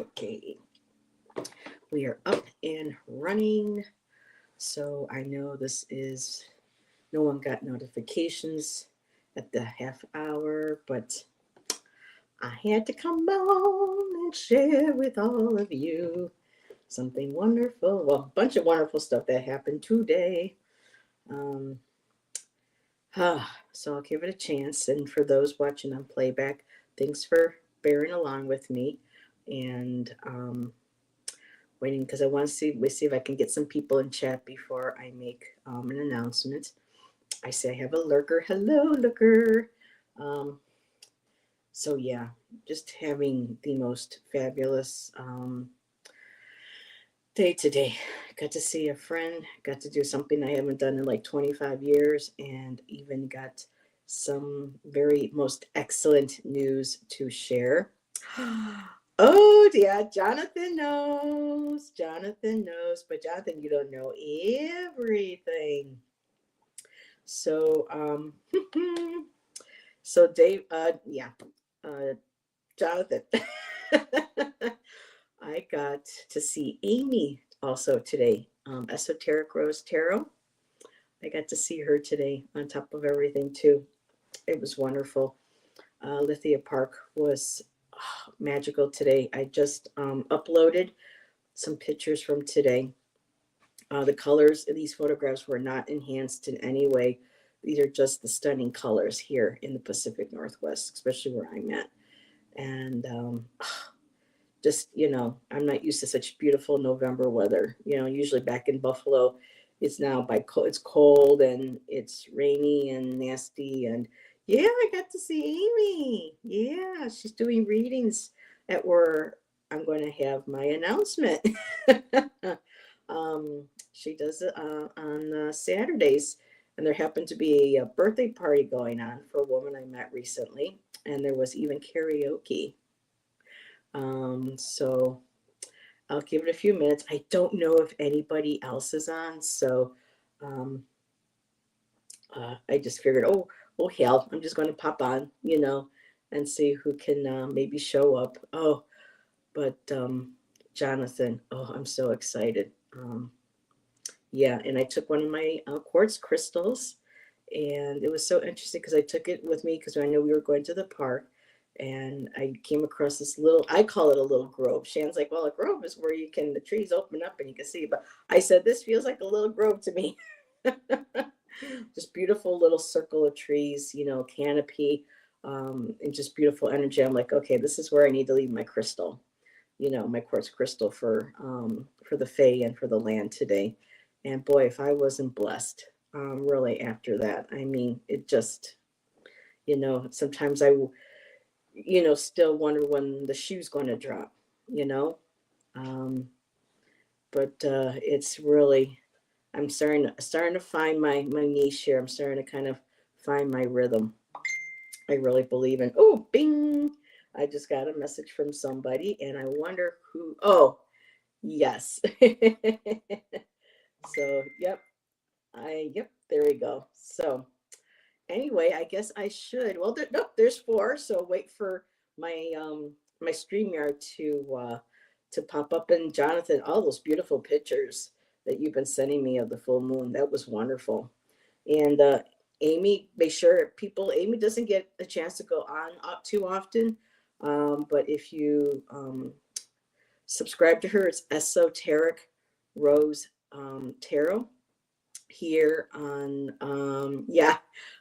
Okay, we are up and running. So I know this is, no one got notifications at the half hour, but I had to come on and share with all of you something wonderful. Well, a bunch of wonderful stuff that happened today. Um, so I'll give it a chance. And for those watching on playback, thanks for bearing along with me. And waiting because I want to see if I can get some people in chat before I make an announcement. I say I have a lurker. Hello, lurker. Um, so yeah, just having the most fabulous day today. Got to see a friend. Got to do something I haven't done in like 25 years, and even got some very most excellent news to share. Oh, yeah, Jonathan knows. Jonathan knows, but Jonathan, you don't know everything. So, so Dave, yeah, uh, Jonathan, I got to see Amy also today. Esoteric Rose Tarot. I got to see her today on top of everything too. It was wonderful. Lithia Park was magical today. I just uploaded some pictures from today. The colors in these photographs were not enhanced in any way. These are just the stunning colors here in the Pacific Northwest, especially where I'm at. And just, I'm not used to such beautiful November weather. Usually back in Buffalo, it's now it's cold and it's rainy and nasty. And yeah, I got to see Amy. Yeah, she's doing readings at where I'm going to have my announcement. um, she does it on Saturdays, and there happened to be a birthday party going on for a woman I met recently, and there was even karaoke. So I'll give it a few minutes. I don't know if anybody else is on, so um, I just figured, oh hell, I'm just going to pop on, and see who can maybe show up. Oh, but Jonathan, oh, I'm so excited. Yeah, and I took one of my quartz crystals, and it was so interesting because I took it with me because I knew we were going to the park, and I came across this little, I call it a little grove. Shan's like, well, a grove is where the trees open up and you can see, but I said, this feels like a little grove to me. Just beautiful little circle of trees, canopy, and just beautiful energy. I'm like, okay, this is where I need to leave my crystal, my quartz crystal for the Fae and for the land today. And boy, if I wasn't blessed, really after that, I mean, it just, sometimes I, still wonder when the shoe's going to drop, you know. Um, but it's really, I'm starting to find my niche here. I'm starting to kind of find my rhythm. I really believe in. Oh, bing! I just got a message from somebody, and I wonder who. Oh, yes. So, yep. Yep. There we go. So, anyway, I guess I should. Well, nope. There's four. So wait for my StreamYard to pop up. And Jonathan, all those beautiful pictures that you've been sending me of the full moon. That was wonderful. And Amy, make sure people. Amy doesn't get a chance to go on up too often. But if you subscribe to her, it's Esoteric Rose Tarot here on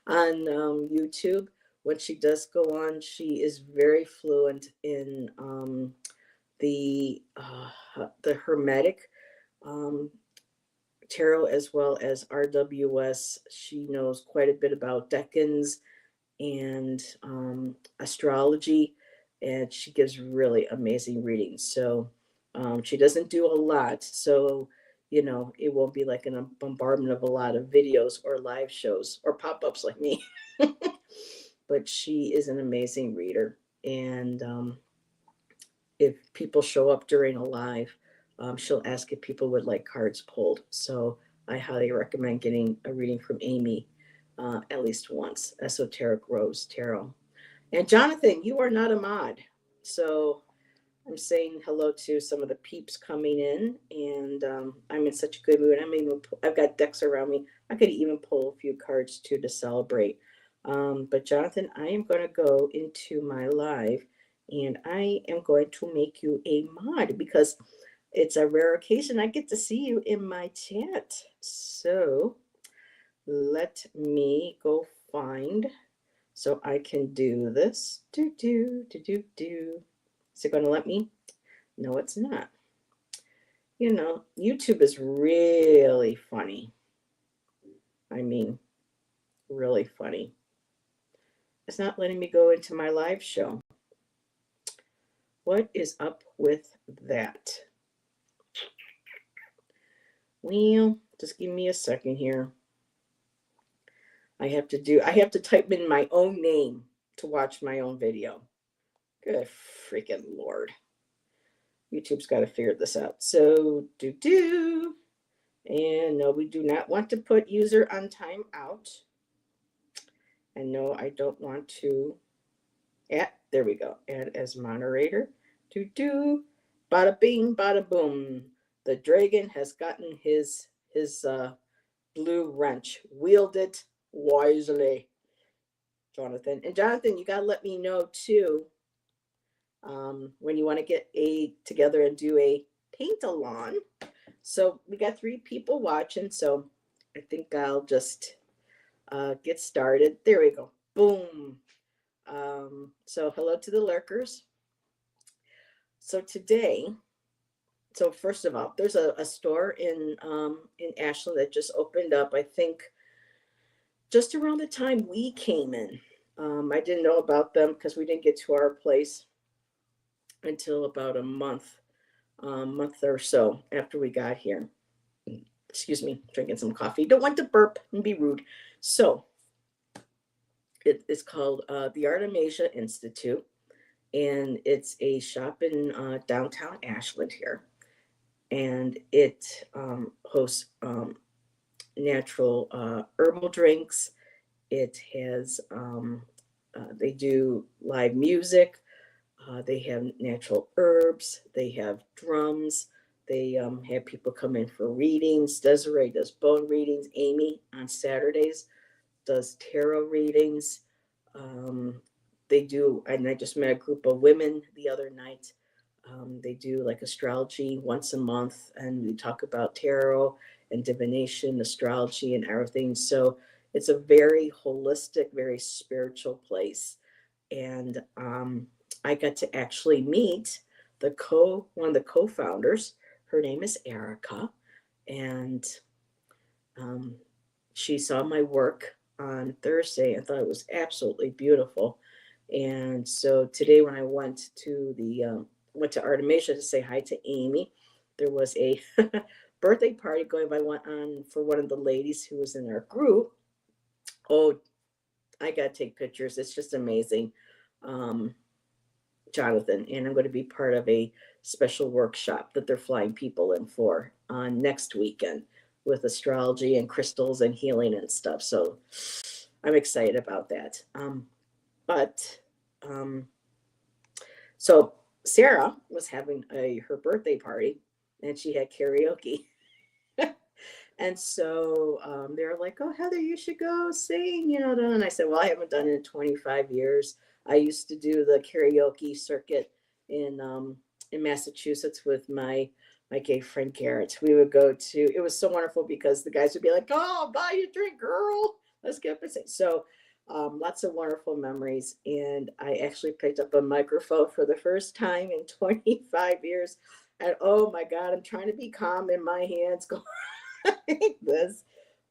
YouTube. When she does go on, she is very fluent in the Hermetic um, tarot as well as RWS. She knows quite a bit about decans and astrology, and she gives really amazing readings. So she doesn't do a lot, so it won't be like a bombardment of a lot of videos or live shows or pop-ups like me. But she is an amazing reader, and if people show up during a live, she'll ask if people would like cards pulled. So I highly recommend getting a reading from Amy at least once. Esoteric Rose Tarot. And Jonathan, you are not a mod, so I'm saying hello to some of the peeps coming in, and I'm in such a good mood. I've got decks around me. I could even pull a few cards too to celebrate. But Jonathan, I am going to go into my live, and I am going to make you a mod because it's a rare occasion I get to see you in my chat. So let me go find so I can do this. Do do do do do. Is it going to let me? No, it's not. You know, YouTube is really funny. I mean, really funny. It's not letting me go into my live show. What is up with that? Well, just give me a second here. I have to type in my own name to watch my own video. Good freaking Lord. YouTube's got to figure this out. So, and no, we do not want to put user on timeout. And no, I don't want to there we go. Add as moderator. Bada bing, bada boom. The dragon has gotten his blue wrench. Wield it wisely, Jonathan. And Jonathan, you got to let me know too when you want to get together and do a paint-a-lawn. So we got 3 people watching, so I think I'll just get started. There we go. Boom. So hello to the lurkers. So today, first of all, there's a store in Ashland that just opened up, I think, just around the time we came in. I didn't know about them because we didn't get to our place until about a month or so after we got here. Excuse me, drinking some coffee. Don't want to burp and be rude. So it is called the Artemisia Institute, and it's a shop in downtown Ashland here, and it hosts natural herbal drinks. It has they do live music. They have natural herbs. They have drums. They have people come in for readings. Desiree does bone readings. Amy on Saturdays does tarot readings. They do, and I just met a group of women the other night. They do like astrology once a month, and we talk about tarot and divination, astrology, and everything. So it's a very holistic, very spiritual place. And I got to actually meet one of the co-founders. Her name is Erica, and she saw my work on Thursday and thought it was absolutely beautiful. And so today, when I went to Artemisia to say hi to Amy, there was a birthday party going on for one of the ladies who was in our group. Oh, I got to take pictures. It's just amazing, Jonathan. And I'm going to be part of a special workshop that they're flying people in for on next weekend with astrology and crystals and healing and stuff. So I'm excited about that. So Sarah was having her birthday party, and she had karaoke. And so they were like, "Oh, Heather, you should go sing," And I said, "Well, I haven't done it in 25 years. I used to do the karaoke circuit in Massachusetts with my gay friend Garrett. We would go to. It was so wonderful because the guys would be like, "Oh, I'll buy you a drink, girl. Let's get up and sing." So lots of wonderful memories. And I actually picked up a microphone for the first time in 25 years. And oh my God, I'm trying to be calm in my hands going like this.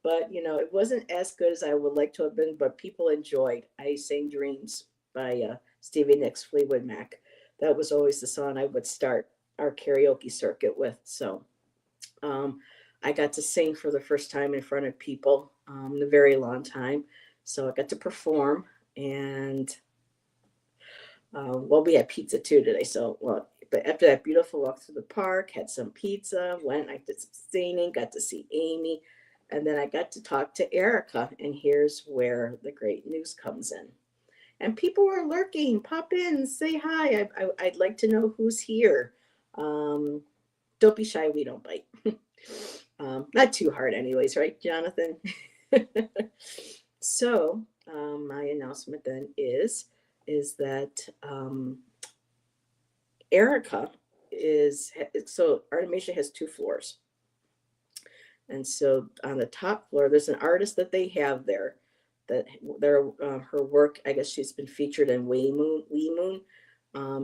But, it wasn't as good as I would like to have been, but people enjoyed. I sang Dreams by Stevie Nicks, Fleetwood Mac. That was always the song I would start our karaoke circuit with. So I got to sing for the first time in front of people in a very long time. So I got to perform, and we had pizza too today. But after that beautiful walk through the park, had some pizza, I did some singing, got to see Amy, and then I got to talk to Erica. And here's where the great news comes in. and people were lurking. Pop in, say hi. I'd like to know who's here. Don't be shy. We don't bite. Not too hard, anyways, right, Jonathan? So my announcement then is that Erica is so Artemisia has 2 floors, and so on the top floor there's an artist that they have there that her work. I guess she's been featured in Wee Moon.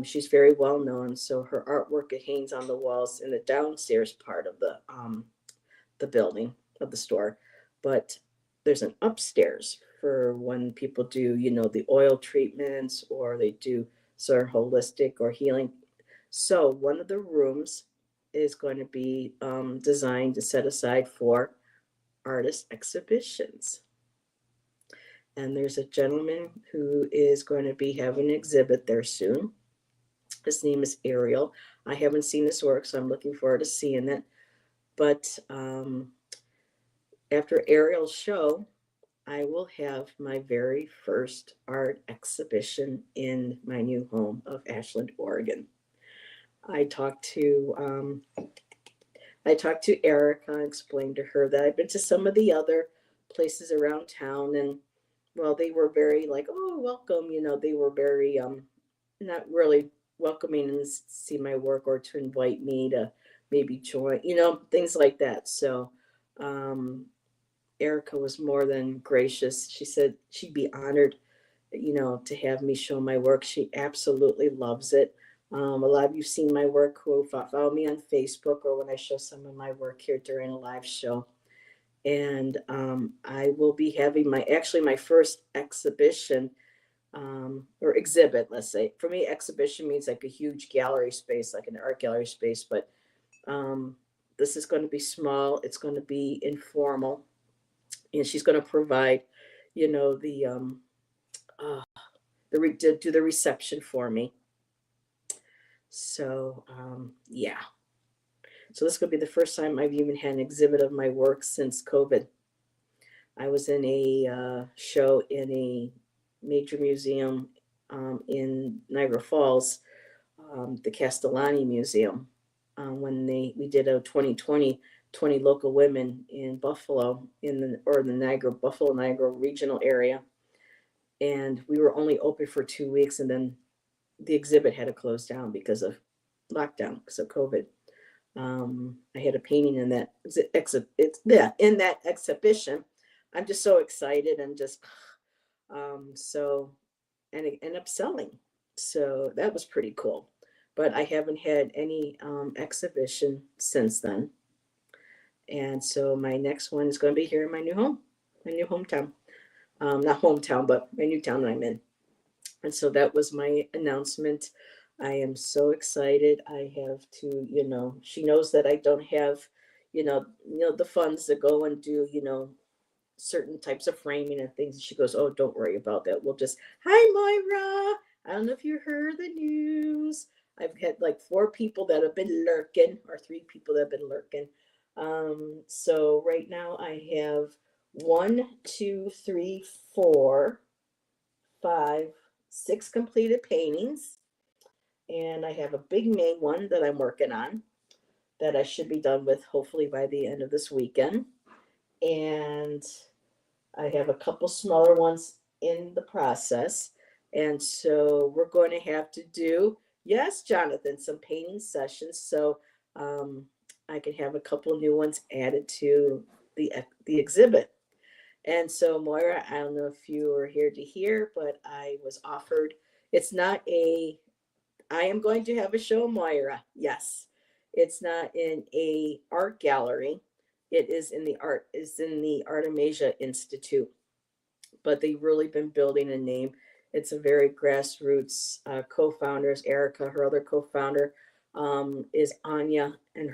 She's very well known, so her artwork it hangs on the walls in the downstairs part of the building of the store, but there's an upstairs for when people do, the oil treatments or they do sort of holistic or healing. So one of the rooms is going to be designed to set aside for artist exhibitions. And there's a gentleman who is going to be having an exhibit there soon. His name is Ariel. I haven't seen his work, so I'm looking forward to seeing it. But after Ariel's show, I will have my very first art exhibition in my new home of Ashland, Oregon. I talked to Erica and explained to her that I've been to some of the other places around town, and well, they were very like, oh, welcome. They were very not really welcoming and see my work or to invite me to maybe join, things like that. So Erica was more than gracious. She said she'd be honored, to have me show my work. She absolutely loves it. A lot of you've seen my work who follow me on Facebook or when I show some of my work here during a live show. And I will be having my first exhibition or exhibit, let's say. For me, exhibition means like a huge gallery space, like an art gallery space, but this is going to be small. It's going to be informal, and she's going to provide, the do the reception for me. So yeah. So this is going to be the first time I've even had an exhibit of my work since COVID. I was in a show in a major museum in Niagara Falls, the Castellani Museum, when we did a 2020 20 local women in Buffalo in the Buffalo Niagara regional area, and we were only open for 2 weeks, and then the exhibit had to close down because of lockdown, because of COVID. I had a painting in that in that exhibition. I'm just so excited and just so and it ended up selling. So that was pretty cool. But I haven't had any exhibition since then. And so my next one is going to be here in my new home, my new hometown. Not hometown, but my new town that I'm in. And so that was my announcement. I am so excited. I have to, she knows that I don't have, the funds to go and do, certain types of framing and things. She goes, "Oh, don't worry about that. We'll just, hi, Moira. I don't know if you heard the news. I've had like 4 people that have been lurking, or 3 people that have been lurking. So right now I have 1, 2, 3, 4, 5, 6 completed paintings. And I have a big main one that I'm working on that I should be done with hopefully by the end of this weekend. And I have a couple smaller ones in the process. And so we're going to have to do, yes, Jonathan, some painting sessions. So I can have a couple new ones added to the exhibit. And so, Moira, I don't know if you were here to hear, but I was offered, I am going to have a show, Moira. Yes. It's not in a art gallery. It is in the Artemisia Institute. But they've really been building a name. It's a very grassroots. Co-founders, Erica, her other co-founder is Anya, and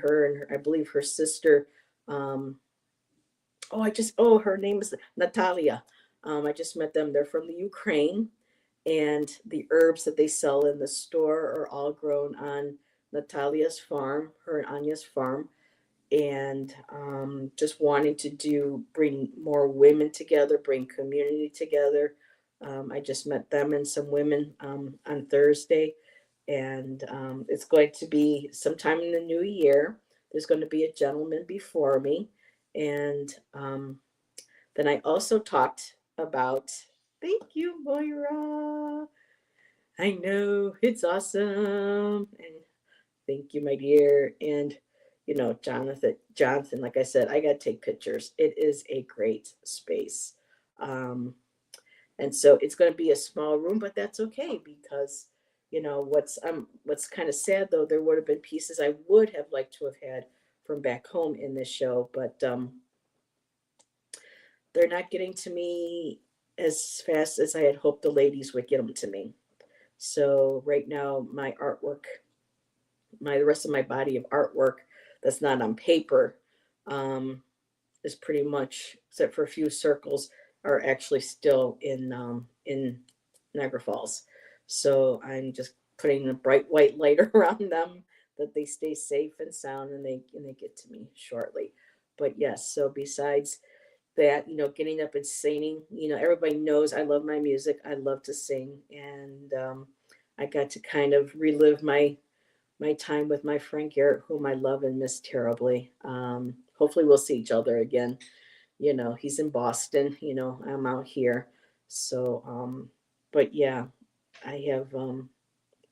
I believe her sister. Her name is Natalia. I just met them. They're from the Ukraine, and the herbs that they sell in the store are all grown on Natalia's farm, her and Anya's farm. And just wanting to bring more women together, bring community together, I just met them and some women on Thursday, and it's going to be sometime in the new year. There's going to be a gentleman before me, and then I also talked about. Thank you, Moira. I know it's awesome, and thank you, my dear. And Jonathan, like I said, I got to take pictures. It is a great space. Um, and so it's going to be a small room, but that's okay because what's kind of sad though, there would have been pieces I would have liked to have had from back home in this show, but they're not getting to me as fast as I had hoped the ladies would get them to me. So right now, my artwork, the rest of my body of artwork that's not on paper, um, is pretty much, except for a few circles, are actually still in Niagara Falls. So I'm just putting a bright white light around them that they stay safe and sound, and they get to me shortly. But yes, so besides that, getting up and singing, everybody knows I love my music. I love to sing, and I got to kind of relive my time with my friend Garrett, whom I love and miss terribly. Hopefully, we'll see each other again. He's in Boston. I'm out here. So, but yeah, I have.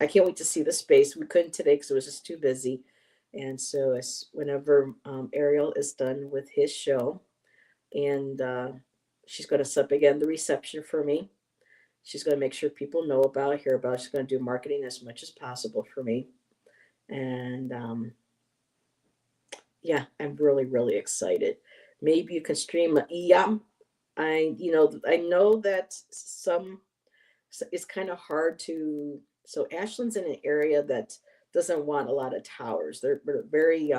I can't wait to see the space. We couldn't today because it was just too busy. And so, whenever Ariel is done with his show, and she's going to set up again the reception for me. She's going to make sure people know about, hear about. She's going to do marketing as much as possible for me. And yeah, I'm really, really excited. Maybe you can stream. Yeah, I know that it's kind of hard to. So Ashland's in an area that doesn't want a lot of towers. They're very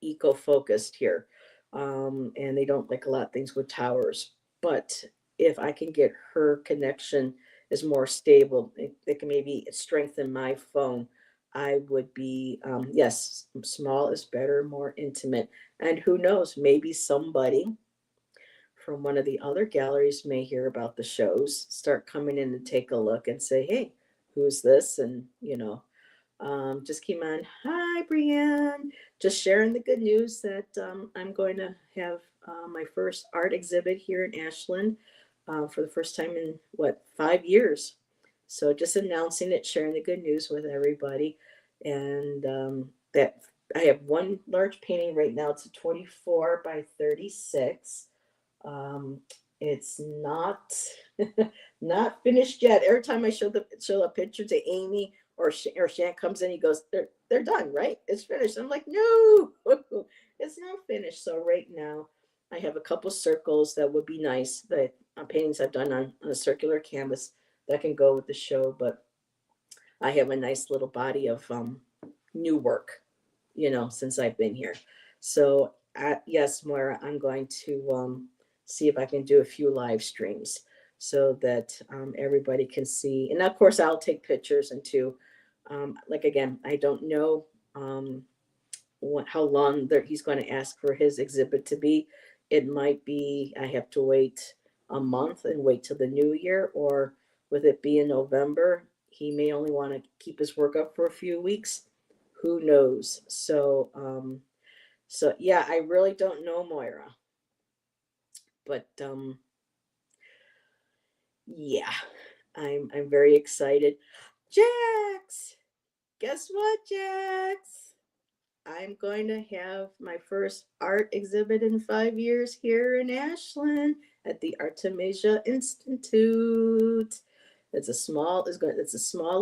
eco focused here, and they don't like a lot of things with towers. But if I can get her connection is more stable, it can maybe strengthen my phone. I would be, yes, small is better, more intimate. And who knows, maybe somebody from one of the other galleries may hear about the shows, start coming in and take a look and say, hey, who's this? And, just came on. Hi, Brienne. Just sharing the good news that I'm going to have my first art exhibit here in Ashland for the first time in, 5 years. So just announcing it, sharing the good news with everybody. And that I have one large painting right now. It's a 24 by 36. Um, it's not not finished yet. Every time I show a picture to Amy or Shan comes in, he goes, they're done, right? It's finished. I'm like, no, it's not finished. So right now, I have a couple circles that would be nice. The paintings I've done on a circular canvas that can go with the show, but I have a nice little body of new work, since I've been here. So, yes, Moira, I'm going to see if I can do a few live streams so that everybody can see. And of course, I'll take pictures and too. Like again, I don't know how long he's going to ask for his exhibit to be. It might be I have to wait a month and wait till the new year, or with it being November, he may only want to keep his work up for a few weeks. Who knows? So yeah, I really don't know, Moira, but yeah, I'm very excited. Jax, guess what, Jax? I'm going to have my first art exhibit in 5 years here in Ashland at the Artemisia Institute. It's a small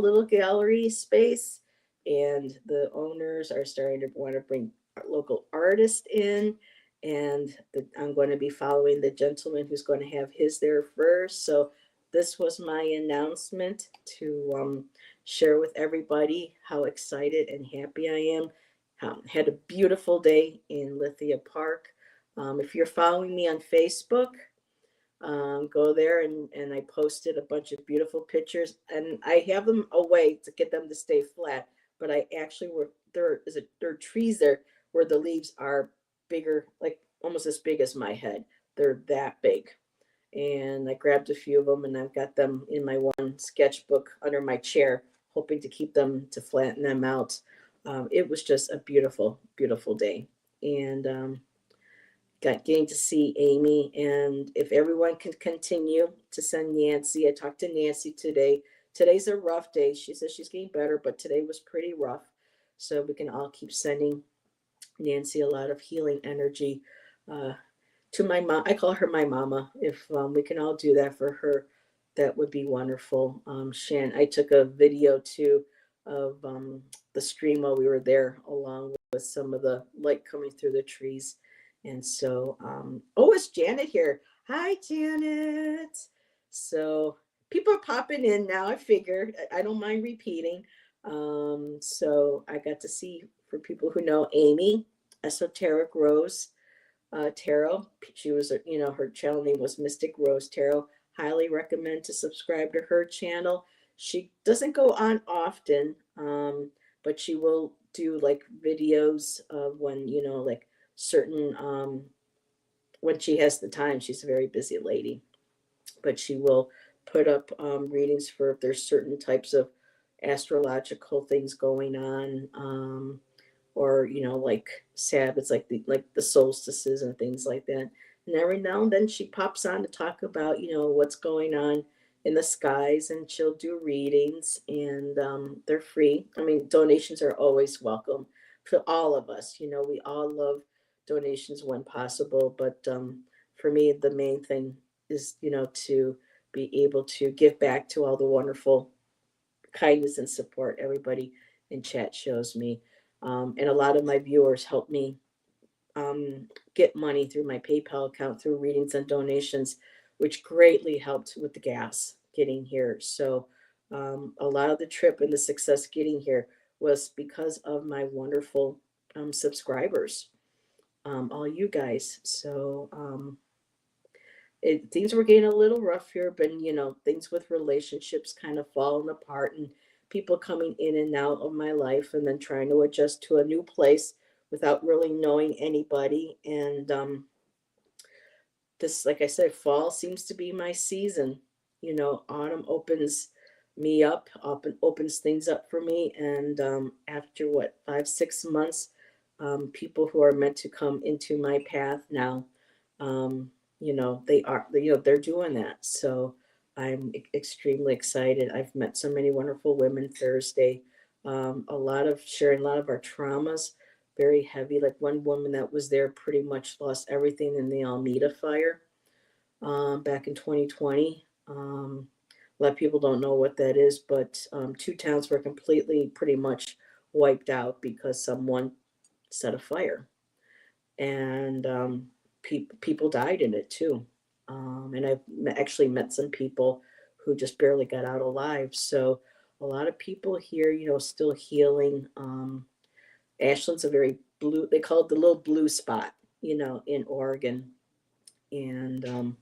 little gallery space, and the owners are starting to want to bring local artists in, and I'm going to be following the gentleman who's going to have his there first. So this was my announcement to share with everybody how excited and happy I am. Had a beautiful day in Lithia Park. If you're following me on Facebook, go there, and I posted a bunch of beautiful pictures, and I have them away to get them to stay flat. But I actually there are trees there where the leaves are bigger, like almost as big as my head. They're that big, and I grabbed a few of them, and I've got them in my one sketchbook under my chair, hoping to keep them to flatten them out. It was just a beautiful, beautiful day, and got getting to see Amy. And if everyone can continue to send Nancy, I talked to Nancy today. Today's a rough day. She says she's getting better, but today was pretty rough. So we can all keep sending Nancy a lot of healing energy. Uh, to my mom, I call her my mama. If we can all do that for her, that would be wonderful. Shan, I took a video too of the stream while we were there, along with some of the light coming through the trees. And so, oh, it's Janet here. Hi, Janet. So people are popping in now. I figured I don't mind repeating. So I got to see, for people who know, Amy, Esoteric Rose Tarot. She was, her channel name was Mystic Rose Tarot. Highly recommend to subscribe to her channel. She doesn't go on often, but she will do like videos of when, like certain, when she has the time. She's a very busy lady, but she will put up readings for if there's certain types of astrological things going on. Or like Sabbaths, like the solstices and things like that. And every now and then she pops on to talk about what's going on in the skies, and she'll do readings, and they're free. I mean, donations are always welcome for all of us. We all love donations when possible, but for me, the main thing is to be able to give back to all the wonderful kindness and support everybody in chat shows me. And a lot of my viewers help me get money through my PayPal account through readings and donations, which greatly helped with the gas getting here. So a lot of the trip and the success getting here was because of my wonderful subscribers, all you guys. So things were getting a little rough here, but things with relationships kind of falling apart, and people coming in and out of my life, and then trying to adjust to a new place without really knowing anybody. And this, like I said, fall seems to be my season. Autumn opens me up and opens things up for me. And after what, 5, 6 months, people who are meant to come into my path now, they're doing that. So I'm extremely excited. I've met so many wonderful women Thursday. Sharing a lot of our traumas, very heavy. Like one woman that was there pretty much lost everything in the Almeda fire back in 2020. A lot of people don't know what that is, but two towns were completely, pretty much wiped out because someone set a fire, and people died in it too. And I've actually met some people who just barely got out alive. So a lot of people here, still healing. Ashland's a very blue, they call it the little blue spot, in Oregon. And a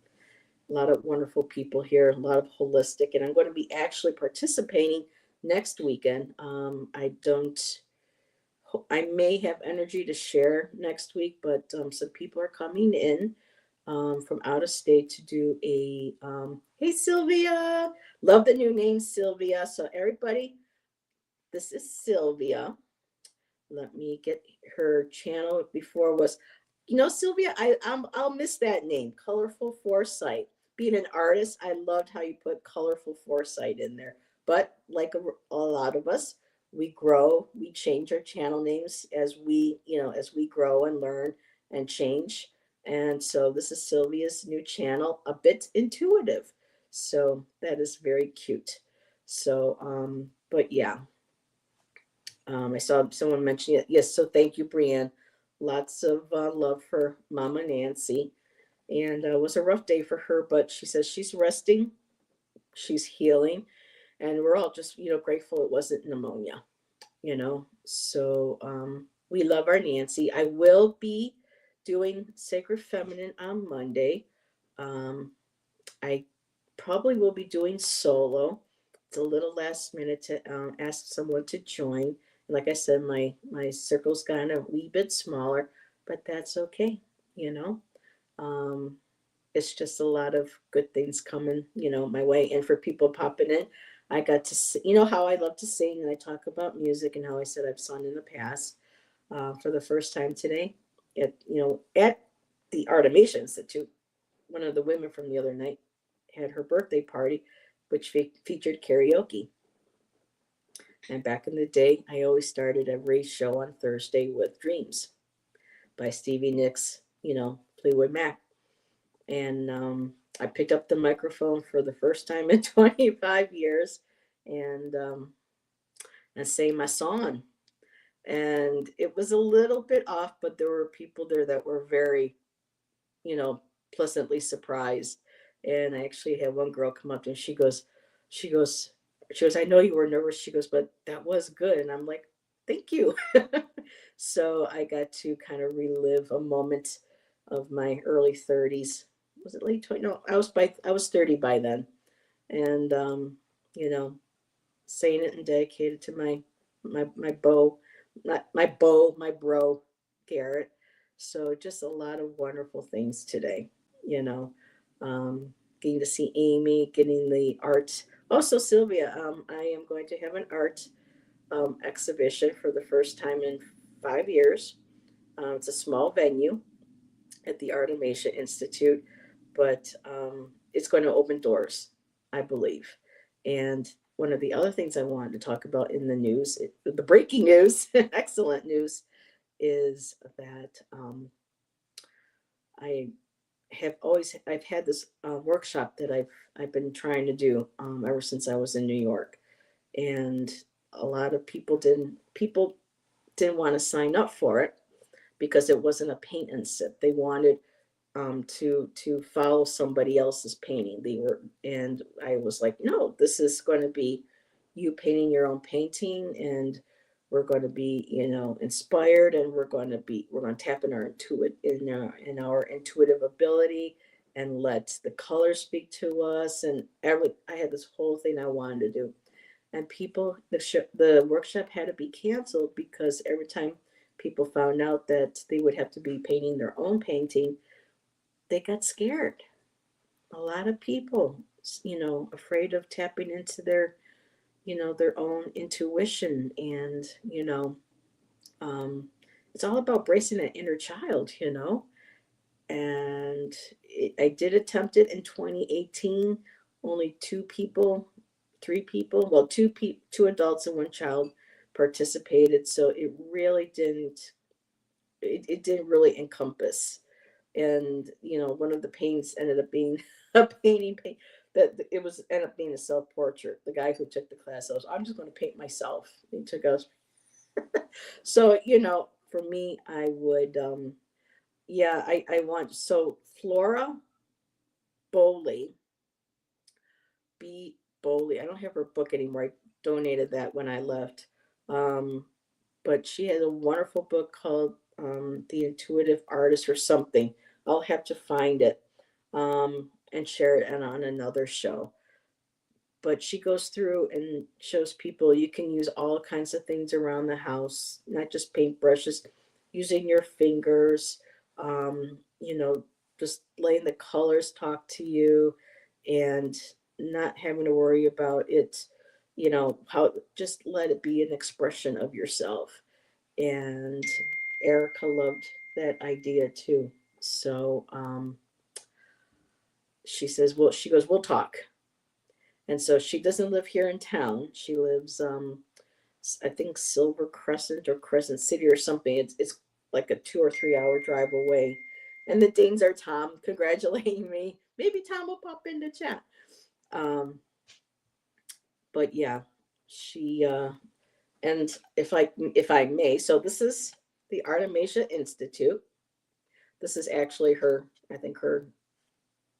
lot of wonderful people here, a lot of holistic. And I'm going to be actually participating next weekend. I may have energy to share next week, but some people are coming in from out of state to do hey, Sylvia, love the new name, Sylvia. So everybody, this is Sylvia. Let me get her channel. Before was, Sylvia, I'll miss that name, Colorful Foresight. Being an artist, I loved how you put Colorful Foresight in there. But like a lot of us, we grow, we change our channel names as we grow and learn and change. And so this is Sylvia's new channel, a bit intuitive. So that is very cute. So, but yeah, I saw someone mention it. Yes, so thank you, Brienne. Lots of love for Mama Nancy. And it was a rough day for her, but she says she's resting, she's healing, and we're all just, grateful it wasn't pneumonia. So we love our Nancy. I will be doing Sacred Feminine on Monday. I probably will be doing solo. It's a little last minute to ask someone to join. Like I said, my circle's gotten a wee bit smaller, but that's okay. You know, um, it's just a lot of good things coming, my way. And for people popping in, I got to see, how I love to sing, and I talk about music and how I said I've sung in the past. For the first time today, at the Artemisia Institute, one of the women from the other night had her birthday party, which featured karaoke. And back in the day, I always started every show on Thursday with Dreams by Stevie Nicks, Fleetwood Mac. And I picked up the microphone for the first time in 25 years, and sang my song. And it was a little bit off, but there were people there that were very, you know, pleasantly surprised. And I actually had one girl come up to me, and she goes, I know you were nervous. She goes, but that was good. And I'm like, thank you. So I got to kind of relive a moment of my early 30s. Was it late 20? No, I was 30 by then. And you know, saying it and dedicated to my beau, not my beau, my bro, Garrett. So just a lot of wonderful things today, you know. Getting to see Amy, getting the art. Also, Sylvia, I am going to have an art exhibition for the first time in 5 years. It's a small venue at the Artemisia Institute, but it's going to open doors, I believe. And one of the other things I wanted to talk about in the news, the breaking news, excellent news, is that I I've had this workshop that I've been trying to do ever since I was in New York, and a lot of people didn't want to sign up for it because it wasn't a paint and sip. They wanted to follow somebody else's painting. And I was like, no, this is going to be you painting your own painting, and we're going to be, inspired, and we're going to tap in in our intuitive ability, and let the color speak to us. And I had this whole thing I wanted to do, and the workshop had to be canceled because every time people found out that they would have to be painting their own painting, they got scared. A lot of people, afraid of tapping into their own intuition. And, um, it's all about bracing that inner child. And I did attempt it in 2018. Only three people, well, two adults and one child participated. So it didn't really encompass. And one of the paintings ended up being a paint that it was ended up being a self-portrait. The guy who took the class, I'm just going to paint myself. He took us. So for me, I would yeah, I want, so Flora Bowley, B Bowley, I don't have her book anymore. I donated that when I left. um but she has a wonderful book called The Intuitive Artist or something. I'll have to find it and share it on another show. But she goes through and shows people you can use all kinds of things around the house, not just paintbrushes, using your fingers, just letting the colors talk to you, and not having to worry about it, how just let it be an expression of yourself. And Erica loved that idea too. So she goes, we'll talk. And so she doesn't live here in town. She lives, I think, Silver Crescent or Crescent City or something. It's like a 2 or 3 hour drive away. And the Danes are Tom congratulating me. Maybe Tom will pop in to chat. Um, but yeah, she and if I may, so this is the Artemisia Institute. This is actually her, I think, her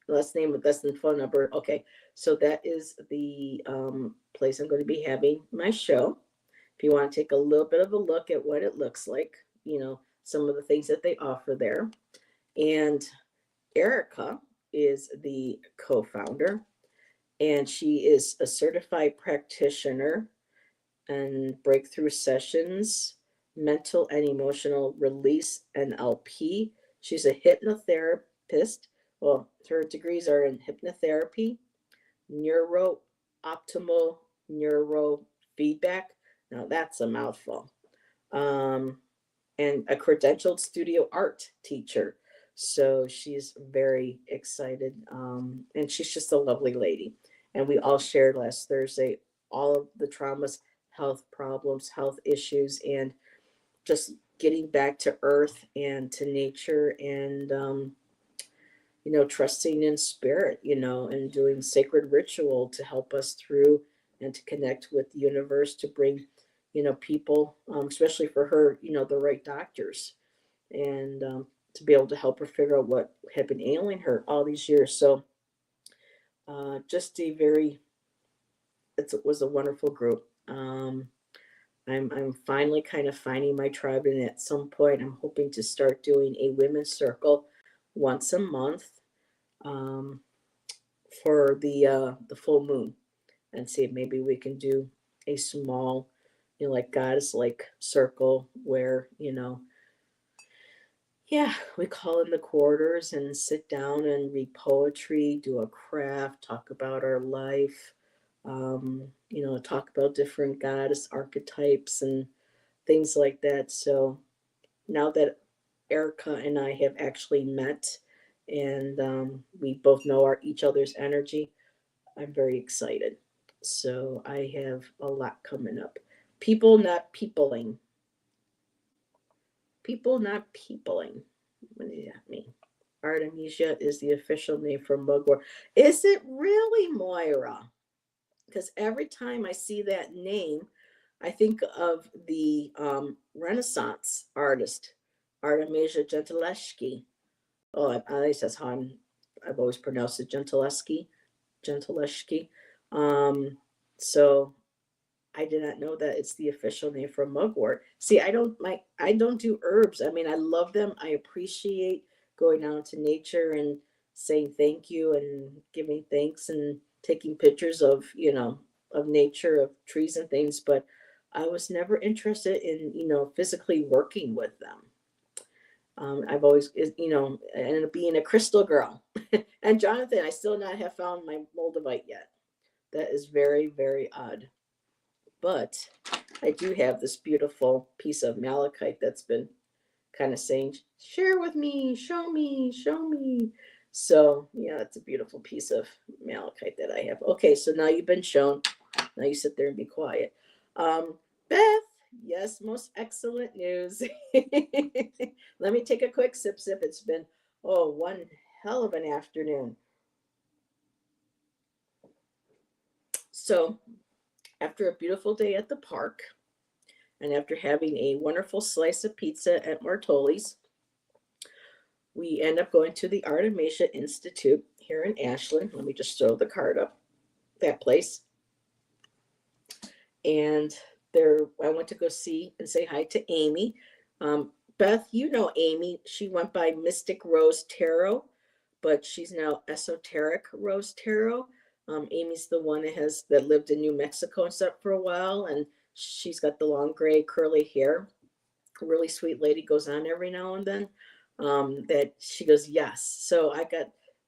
last name, but that's the phone number. Okay, so that is the place I'm going to be having my show. If you want to take a little bit of a look at what it looks like, some of the things that they offer there. And Erica is the co-founder, and she is a certified practitioner and breakthrough sessions, mental and emotional release, NLP. She's a hypnotherapist Well, her degrees are in hypnotherapy, neuro optimal neurofeedback. Now that's a mouthful. Um, and a credentialed studio art teacher. So she's very excited. And she's just a lovely lady. And we all shared last Thursday all of the traumas, health problems, health issues, and just getting back to earth and to nature and, trusting in spirit, and doing sacred ritual to help us through and to connect with the universe to bring, people, especially for her, the right doctors and to be able to help her figure out what had been ailing her all these years. So just it was a wonderful group. I'm finally kind of finding my tribe, and at some point, I'm hoping to start doing a women's circle once a month um, for the full moon, and see if maybe we can do a small, like goddess like circle where yeah, we call in the quarters and sit down and read poetry, do a craft, talk about our life, talk about different goddess archetypes and things like that. So now that Erica and I have actually met and we both know each other's energy, I'm very excited. So I have a lot coming up. People not peopling. People not peopling. What does that mean? Artemisia is the official name for mugwort. Is it really, Moira? Because every time I see that name, I think of the Renaissance artist, Artemisia Gentileschi. Oh, at least that's how I've always pronounced it, Gentileschi. Gentileschi. Um, so I did not know that it's the official name for mugwort. See, I don't do herbs. I mean, I love them. I appreciate going out into nature and saying thank you and giving thanks and taking pictures of, of nature, of trees and things, but I was never interested in, physically working with them. I've always, and being a crystal girl. And Jonathan, I still not have found my moldavite yet. That is very, very odd. But I do have this beautiful piece of malachite that's been kind of saying, share with me, show me, show me. So, yeah, it's a beautiful piece of malachite that I have. Okay, so now you've been shown. Now you sit there and be quiet. Beth, yes, most excellent news. Let me take a quick sip. It's been, one hell of an afternoon. So, after a beautiful day at the park, and after having a wonderful slice of pizza at Martoli's, we end up going to the Artemisia Institute here in Ashland. Let me just throw the card up. That place. And there, I went to go see and say hi to Amy. Beth, you know Amy. She went by Mystic Rose Tarot, but she's now Esoteric Rose Tarot. Amy's the one that lived in New Mexico and stuff for a while, and she's got the long gray curly hair. A really sweet lady, goes on every now and then. That she goes, yes. So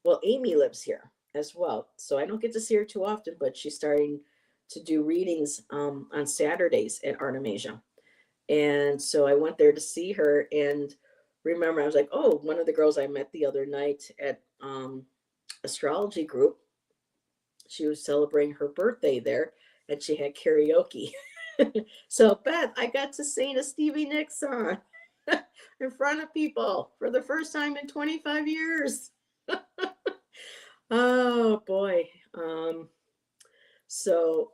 well, Amy lives here as well, so I don't get to see her too often, but she's starting to do readings on Saturdays at Artemisia. And so I went there to see her, and remember, I was like, oh, one of the girls I met the other night at astrology group, she was celebrating her birthday there, and she had karaoke. So Beth, I got to sing a Stevie Nicks song in front of people for the first time in 25 years. Oh boy. So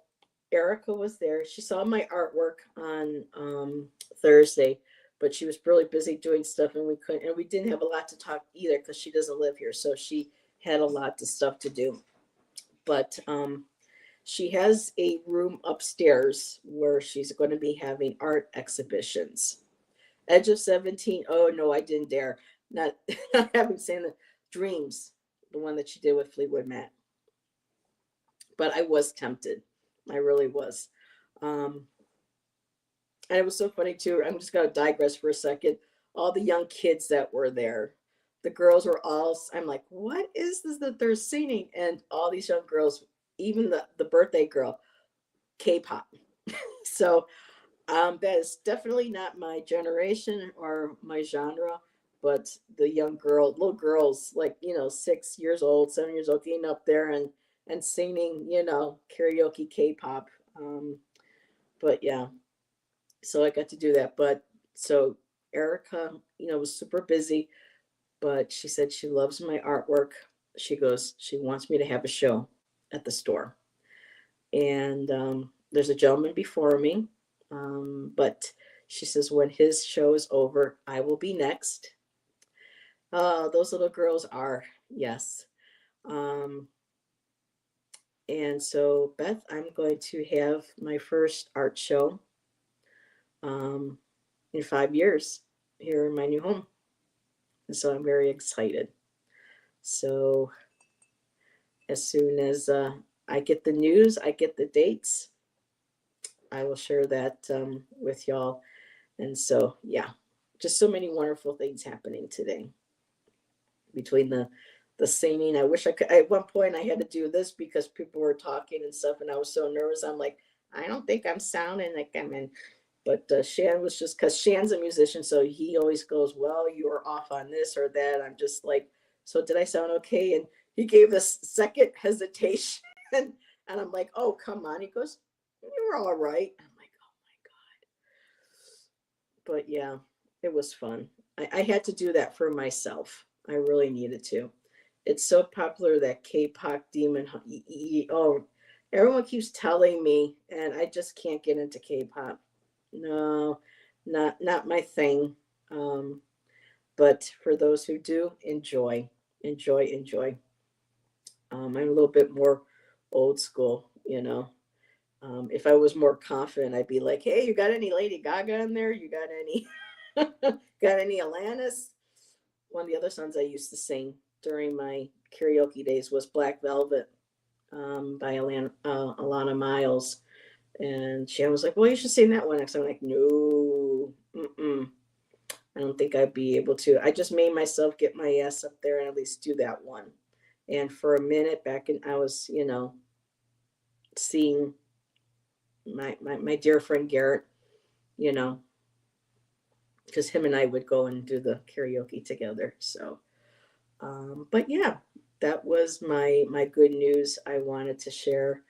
Erica was there. She saw my artwork on Thursday, but she was really busy doing stuff, and we didn't have a lot to talk either because she doesn't live here, so she had a lot of stuff to do. But she has a room upstairs where she's going to be having art exhibitions. Edge of 17. Oh no, I didn't dare. Not, not having seen the Dreams, the one that she did with Fleetwood Mac. But I was tempted. I really was. Um, and it was so funny too. I'm just going to digress for a second. All the young kids that were there, the girls were all, I'm like, what is this that they're singing? And all these young girls, even the birthday girl, K-pop. So that is definitely not my generation or my genre, but the young girl, little girls, like, 6 years old, 7 years old, getting up there and singing, karaoke K-pop. But yeah, so I got to do that. But so Erica, was super busy, but she said she loves my artwork. She goes, she wants me to have a show at the store. And there's a gentleman before me, but she says when his show is over, I will be next. Those little girls are, yes. Um, and so, Beth, I'm going to have my first art show um, in 5 years here in my new home. And so I'm very excited. So, as soon as I get the news, I get the dates, I will share that with y'all. And so, yeah, just so many wonderful things happening today between the singing. I wish I could. At one point, I had to do this because people were talking and stuff, and I was so nervous. I'm like, I don't think I'm sounding like I'm in. But Shan was just because Shan's a musician, so he always goes, "Well, you were off on this or that." I'm just like, "So did I sound okay?" And he gave this second hesitation, and I'm like, "Oh, come on." He goes, "You were all right." I'm like, "Oh my God." But yeah, it was fun. I had to do that for myself. I really needed to. It's so popular that K-pop demon. Oh, everyone keeps telling me, and I just can't get into K-pop. No, not my thing. Um, but for those who do, enjoy, enjoy, enjoy. I'm a little bit more old school, you know. If I was more confident, I'd be like, "Hey, you got any Lady Gaga in there? You got any, got any Alanis?" One of the other songs I used to sing during my karaoke days was "Black Velvet" by Alana Miles, and Shan was like, "Well, you should sing that one next." I'm like, "No, mm-mm. I don't think I'd be able to." I just made myself get my ass up there and at least do that one. And for a minute back in, I was, seeing my dear friend Garrett, you know, because him and I would go and do the karaoke together. So, but yeah, that was my good news I wanted to share.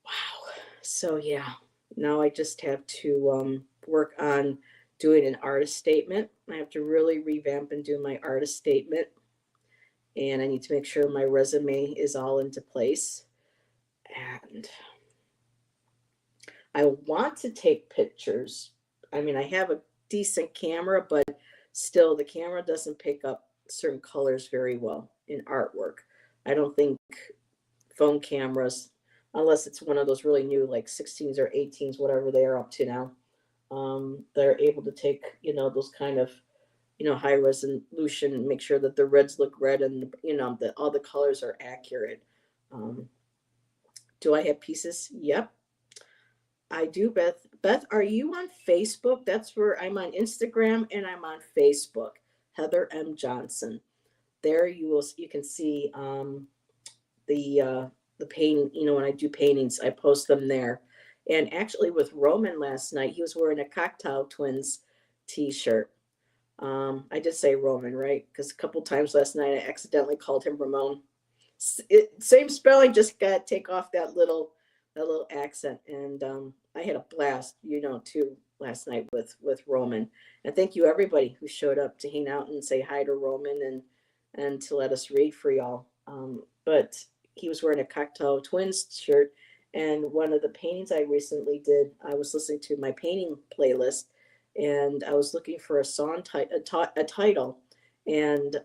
Wow. So yeah, now I just have to work on doing an artist statement. I have to really revamp and do my artist statement, and I need to make sure my resume is all into place. And I want to take pictures. I mean, I have a decent camera, but still, the camera doesn't pick up certain colors very well in artwork. I don't think phone cameras, unless it's one of those really new, like 16s or 18s, whatever they are up to now, they're able to take, those kind of, high resolution and make sure that the reds look red and, that all the colors are accurate. Um, do I have pieces? Yep, I do, Beth. Beth, are you on Facebook? That's where I'm on Instagram and I'm on Facebook. Heather M. Johnson. There you can see the uh, the painting. When I do paintings, I post them there. And actually, with Roman last night, he was wearing a Cocktail Twins T-shirt. I did say Roman, right? Because a couple times last night I accidentally called him Ramon. Same spelling, just got to take off that little accent. And I had a blast, too, last night with Roman. And thank you everybody who showed up to hang out and say hi to Roman and to let us read for y'all. But he was wearing a Cocktail Twins shirt. And one of the paintings I recently did, I was listening to my painting playlist, and I was looking for a song a title. And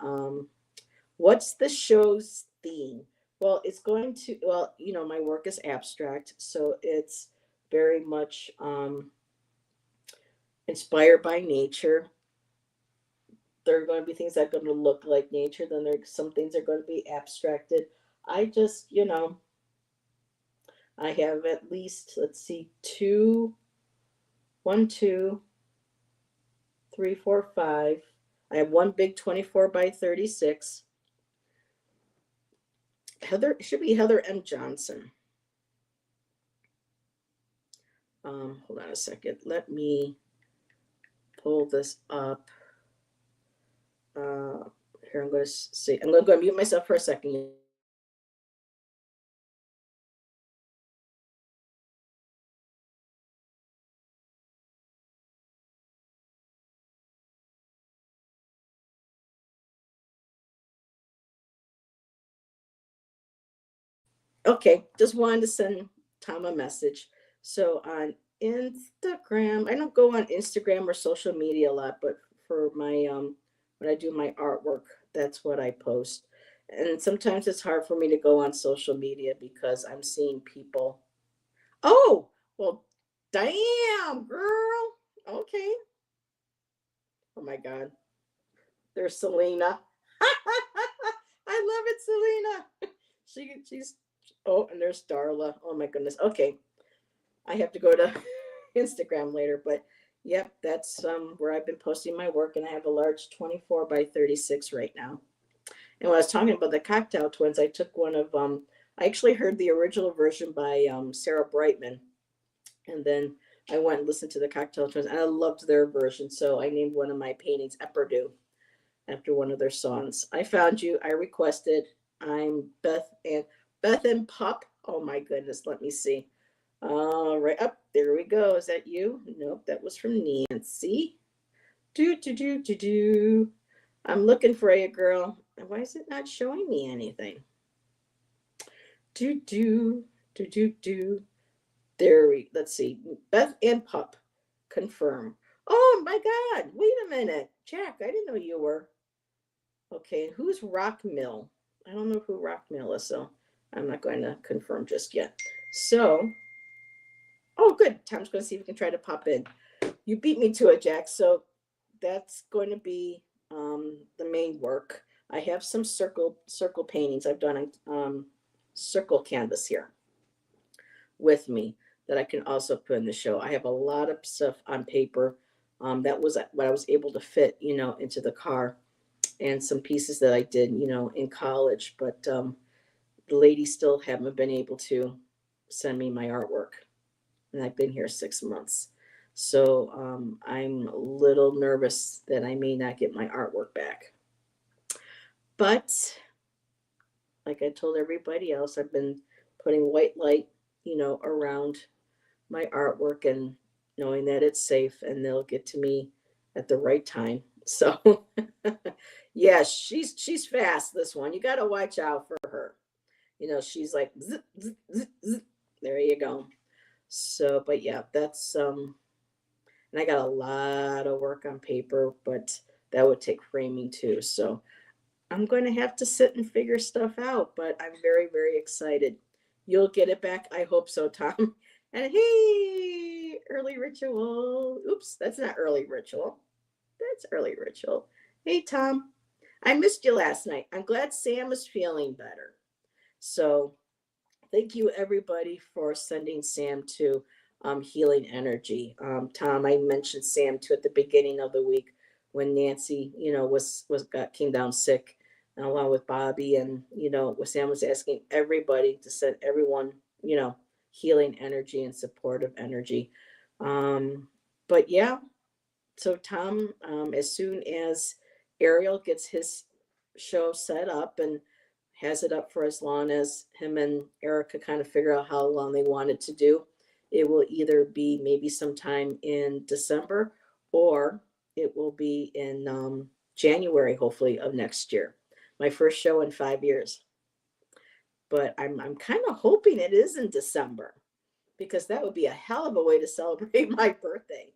what's the show's theme? Well, it's going to, well, my work is abstract, so it's very much inspired by nature. There are going to be things that are going to look like nature, then there's some things are going to be abstracted. I just, I have at least, let's see, two, one, two, three, four, five. I have one big 24 by 36. Heather, it should be Heather M. Johnson. Hold on a second. Let me pull this up. Here, I'm going to see. I'm going to go mute myself for a second. Okay, just wanted to send Tom a message. So on Instagram, I don't go on Instagram or social media a lot, but for my when I do my artwork, that's what I post. And sometimes it's hard for me to go on social media because I'm seeing people. Oh, well, damn, girl. Okay. Oh my God. There's Selena. I love it, Selena. She's oh, and there's Darla. Oh my goodness. Okay. I have to go to Instagram later, but yep, that's where I've been posting my work, and I have a large 24 by 36 right now. And when I was talking about the Cocktail Twins, I took one of I actually heard the original version by Sarah Brightman, and then I went and listened to the Cocktail Twins, and I loved their version, so I named one of my paintings Epperdew after one of their songs. I found you. I requested. I'm Beth and Pup. Oh my goodness. Let me see. All right, up there we go. Is that you? Nope, that was from Nancy. Do. I'm looking for you, girl. Why is it not showing me anything? Do. There we. Let's see. Beth and Pup, confirm. Oh my God! Wait a minute, Jack. I didn't know you were. Okay, who's Rock Mill? I don't know who Rock Mill is, so I'm not going to confirm just yet. So, oh, good. Tom's going to see if we can try to pop in. You beat me to it, Jack. So that's going to be the main work. I have some circle paintings I've done on circle canvas here with me that I can also put in the show. I have a lot of stuff on paper. That was what I was able to fit, into the car, and some pieces that I did, in college. But the ladies still haven't been able to send me my artwork, and I've been here 6 months. So I'm a little nervous that I may not get my artwork back. But like I told everybody else, I've been putting white light, around my artwork and knowing that it's safe and they'll get to me at the right time. So yeah, she's fast, this one. You got to watch out for her. She's like zip, zip, zip, zip. There you go. So, but yeah, that's and I got a lot of work on paper, but that would take framing too. So I'm going to have to sit and figure stuff out, but I'm very, very excited. You'll get it back. I hope so, Tom. And hey, early ritual. Oops, that's not early ritual. That's early ritual. Hey, Tom, I missed you last night. I'm glad Sam is feeling better. So thank you, everybody, for sending Sam to Healing Energy. Tom, I mentioned Sam too at the beginning of the week when Nancy, came down sick, and along with Bobby, and Sam was asking everybody to send everyone, healing energy and supportive energy. But yeah, so Tom, as soon as Ariel gets his show set up and has it up for as long as him and Erica kind of figure out how long they want it to do, it will either be maybe sometime in December, or it will be in January, hopefully, of next year. My first show in 5 years. But I'm kind of hoping it is in December, because that would be a hell of a way to celebrate my birthday.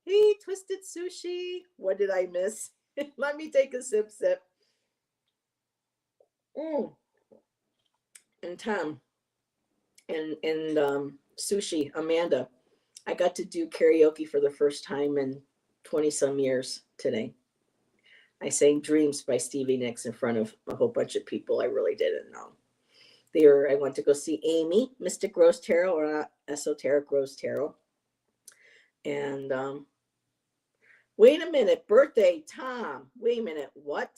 Hey, Twisted Sushi. What did I miss? Let me take a sip. Mm. And Tom and Sushi, Amanda, I got to do karaoke for the first time in 20 some years today. I sang Dreams by Stevie Nicks in front of a whole bunch of people I really didn't know. I went to go see Amy, Mystic Rose Tarot, or not Esoteric Rose Tarot. And Wait a minute. Birthday, Tom. Wait a minute. What?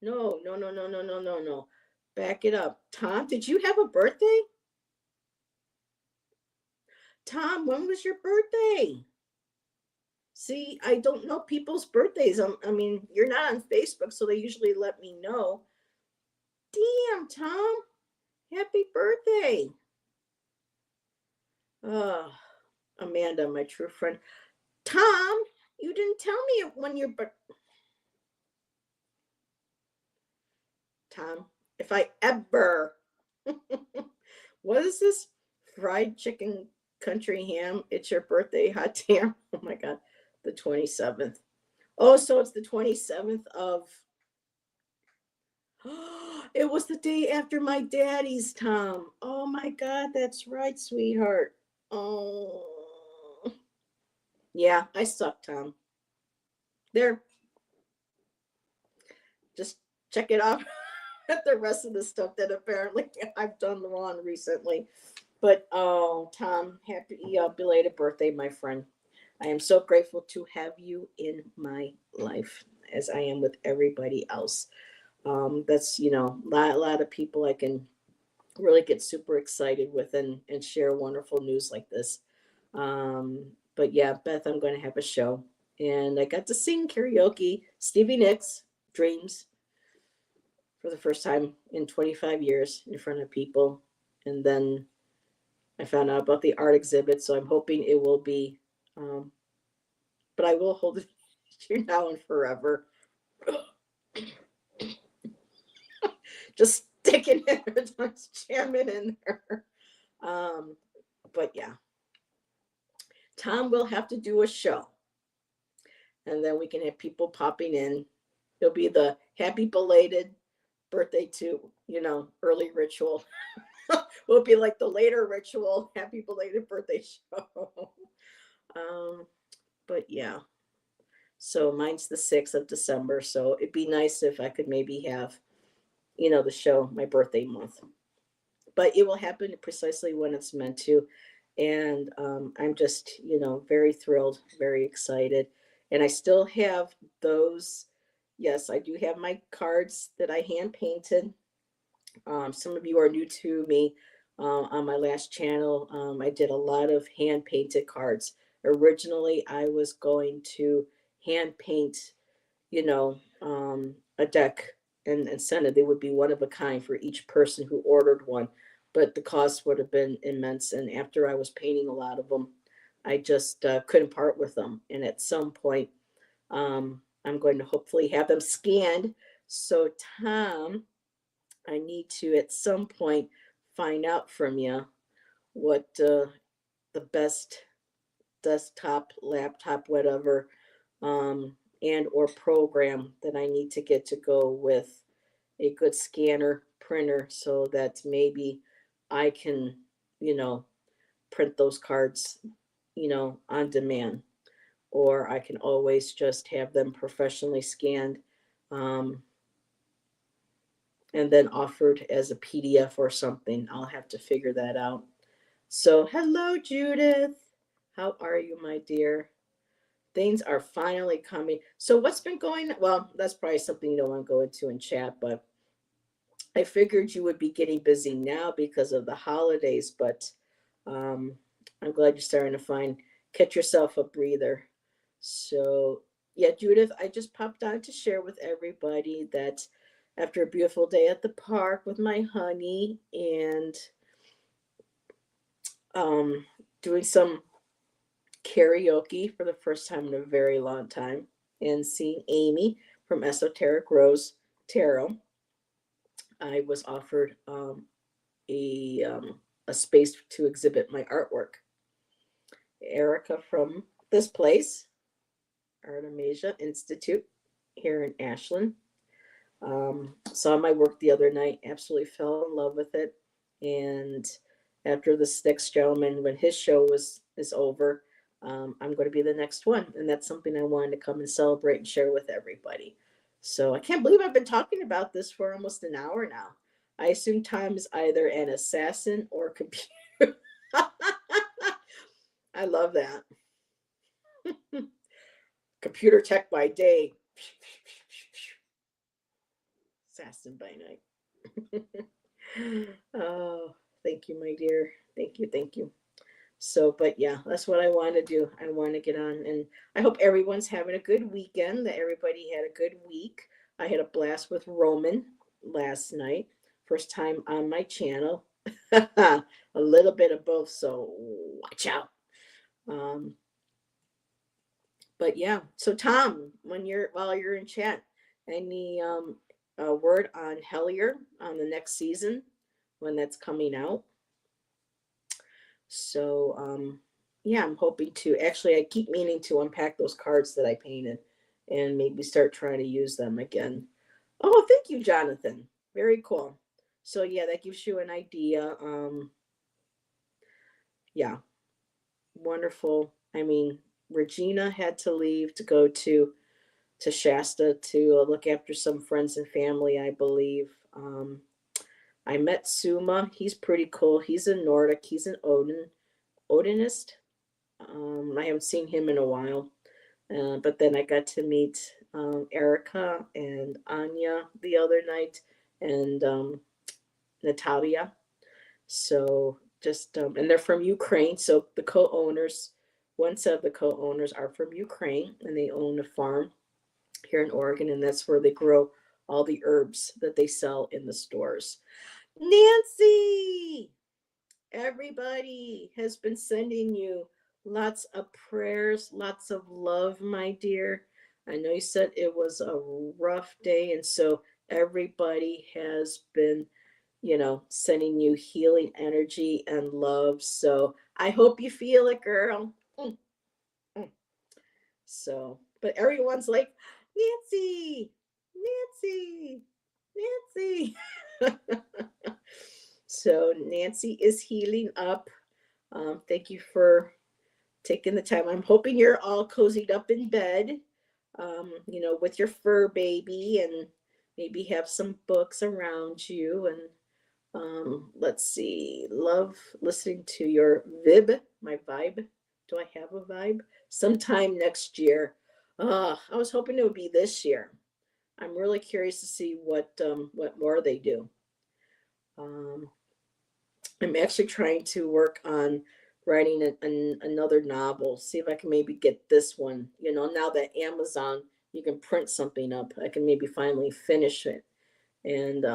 No, no, no, no, no, no, no, no. Back it up. Tom, did you have a birthday? Tom, when was your birthday? See, I don't know people's birthdays. I mean, you're not on Facebook, so they usually let me know. Damn, Tom. Happy birthday. Oh, Amanda, my true friend. Tom, you didn't tell me when your Tom, if I ever what is this? Fried chicken country ham. It's your birthday, hot damn. Oh my god. The 27th. Oh, so it's the 27th of it was the day after my daddy's, Tom. Oh my god, that's right, sweetheart. Oh. Yeah, I suck, Tom. There, just check it out. The rest of the stuff that apparently I've done wrong recently. But oh, Tom, happy belated birthday, my friend. I am so grateful to have you in my life, as I am with everybody else. That's a lot of people I can really get super excited with and share wonderful news like this. But yeah, Beth, I'm going to have a show, and I got to sing karaoke, Stevie Nicks, Dreams, for the first time in 25 years in front of people, and then I found out about the art exhibit, so I'm hoping it will be, um, but I will hold it here now and forever. Just sticking it, just jamming in there. Um, but yeah, Tom will have to do a show, and then we can have people popping in. It'll be the happy belated birthday to, early ritual. Will be like the later ritual, happy belated birthday show. um, but yeah, so mine's the 6th of December. So it'd be nice if I could maybe have, the show my birthday month. But it will happen precisely when it's meant to. And I'm just, very thrilled, very excited. And I still have those. Yes, I do have my cards that I hand painted. Some of you are new to me. On my last channel, I did a lot of hand painted cards. Originally, I was going to hand paint, a deck and send it. They would be one of a kind for each person who ordered one, but the cost would have been immense. And after I was painting a lot of them, I just couldn't part with them. And at some point, I'm going to hopefully have them scanned. So, Tom, I need to at some point find out from you what the best desktop, laptop, whatever, and or program that I need to get to go with a good scanner printer so that maybe I can, you know, print those cards, on demand, or I can always just have them professionally scanned, um, and then offered as a PDF or something. I'll have to figure that out. So, hello, Judith. How are you, my dear? Things are finally coming. So, what's been going? Well, that's probably something you don't want to go into in chat, but I figured you would be getting busy now because of the holidays. But um, I'm glad you're starting to catch yourself a breather. So, yeah, Judith, I just popped on to share with everybody that after a beautiful day at the park with my honey and um, doing some karaoke for the first time in a very long time and seeing Amy from Esoteric Rose Tarot, I was offered a space to exhibit my artwork. Erica from this place, Artemisia Institute here in Ashland, saw my work the other night, absolutely fell in love with it. And after this next gentleman, when his show is over, I'm going to be the next one. And that's something I wanted to come and celebrate and share with everybody. So I can't believe I've been talking about this for almost an hour now. I assume time is either an assassin or computer. I love that. Computer tech by day, assassin by night. Oh, thank you, my dear. Thank you, thank you. So, but yeah, that's what I want to do. I want to get on, and I hope everyone's having a good weekend, that everybody had a good week. I had a blast with Roman last night. First time on my channel. A little bit of both, so watch out. Um, but yeah, so Tom, while you're in chat, any word on Hellier on the next season when that's coming out? So yeah, I'm hoping to. Actually, I keep meaning to unpack those cards that I painted and maybe start trying to use them again. Oh, thank you, Jonathan. Very cool. So yeah, that gives you an idea. Yeah, wonderful. I mean, Regina had to leave to go to Shasta to look after some friends and family, I believe. I met Suma. He's pretty cool. He's a Nordic. He's an Odinist. I haven't seen him in a while. But then I got to meet Erica and Anya the other night, and Natalia. So just and they're from Ukraine. So the co-owners, one set of the co-owners are from Ukraine, and they own a farm here in Oregon, and that's where they grow all the herbs that they sell in the stores. Nancy, everybody has been sending you lots of prayers, lots of love, my dear. I know you said it was a rough day, and so everybody has been, sending you healing energy and love. So I hope you feel it, girl. Mm, mm. So, but everyone's like, Nancy, Nancy, Nancy. So Nancy is healing up. Thank you for taking the time. I'm hoping you're all cozied up in bed, with your fur baby, and maybe have some books around you. And let's see, love listening to your my vibe. Do I have a vibe? Sometime next year. I was hoping it would be this year. I'm really curious to see what more they do. Um, I'm actually trying to work on writing another novel. See if I can maybe get this one. Now that Amazon, you can print something up, I can maybe finally finish it. And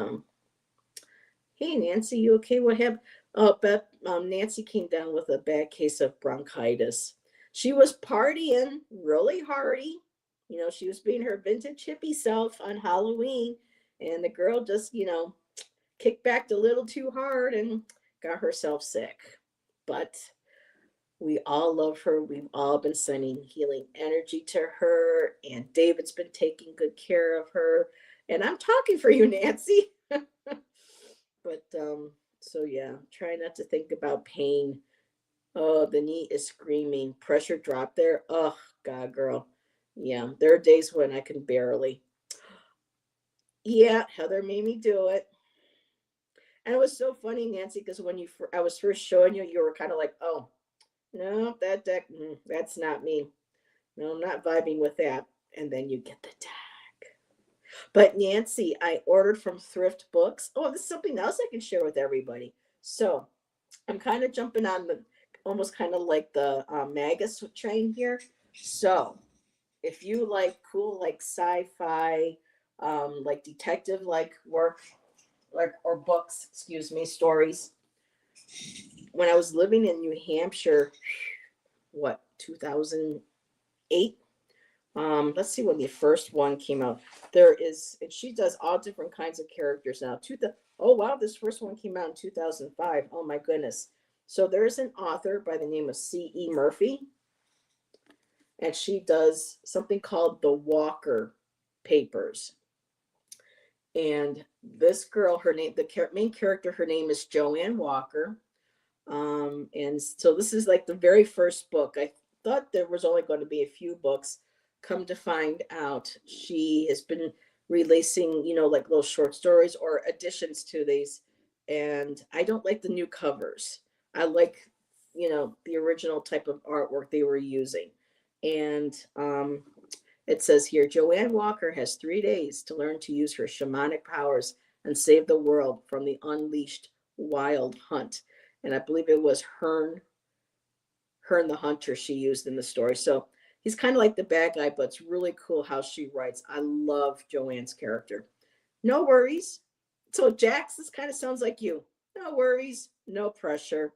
hey, Nancy, you okay? What happened? Oh, Beth, Nancy came down with a bad case of bronchitis. She was partying really hardy. She was being her vintage hippie self on Halloween, and the girl just, kicked back a little too hard and got herself sick. But we all love her. We've all been sending healing energy to her, and David's been taking good care of her. And I'm talking for you, Nancy. But so yeah, try not to think about pain. Oh, the knee is screaming. Pressure drop there. Oh, God, girl. Yeah, there are days when I can barely. Yeah, Heather made me do it. And it was so funny, Nancy, because when I was first showing you, you were kind of like, "Oh, no, that deck, that's not me. No, I'm not vibing with that." And then you get the deck. But Nancy, I ordered from Thrift Books. Oh, this is something else I can share with everybody. So I'm kind of jumping on the almost kind of like the Magus train here. So if you like cool, like sci-fi, like detective like work, like or books, excuse me, stories. When I was living in New Hampshire, what 2008? Let's see when the first one came out. There is, and she does all different kinds of characters now. Oh wow, this first one came out in 2005. Oh my goodness. So there's an author by the name of C.E. Murphy, and she does something called the Walker Papers. And this girl, her name, the main character, her name is Joanne Walker. And so this is like the very first book. I thought there was only going to be a few books. Come to find out, she has been releasing, like little short stories or additions to these. And I don't like the new covers. I like, the original type of artwork they were using. And it says here, Joanne Walker has 3 days to learn to use her shamanic powers and save the world from the unleashed wild hunt. And I believe it was Hearn the hunter she used in the story. So he's kind of like the bad guy, but it's really cool how she writes. I love Joanne's character. No worries. So Jax, this kind of sounds like you. No worries, no pressure.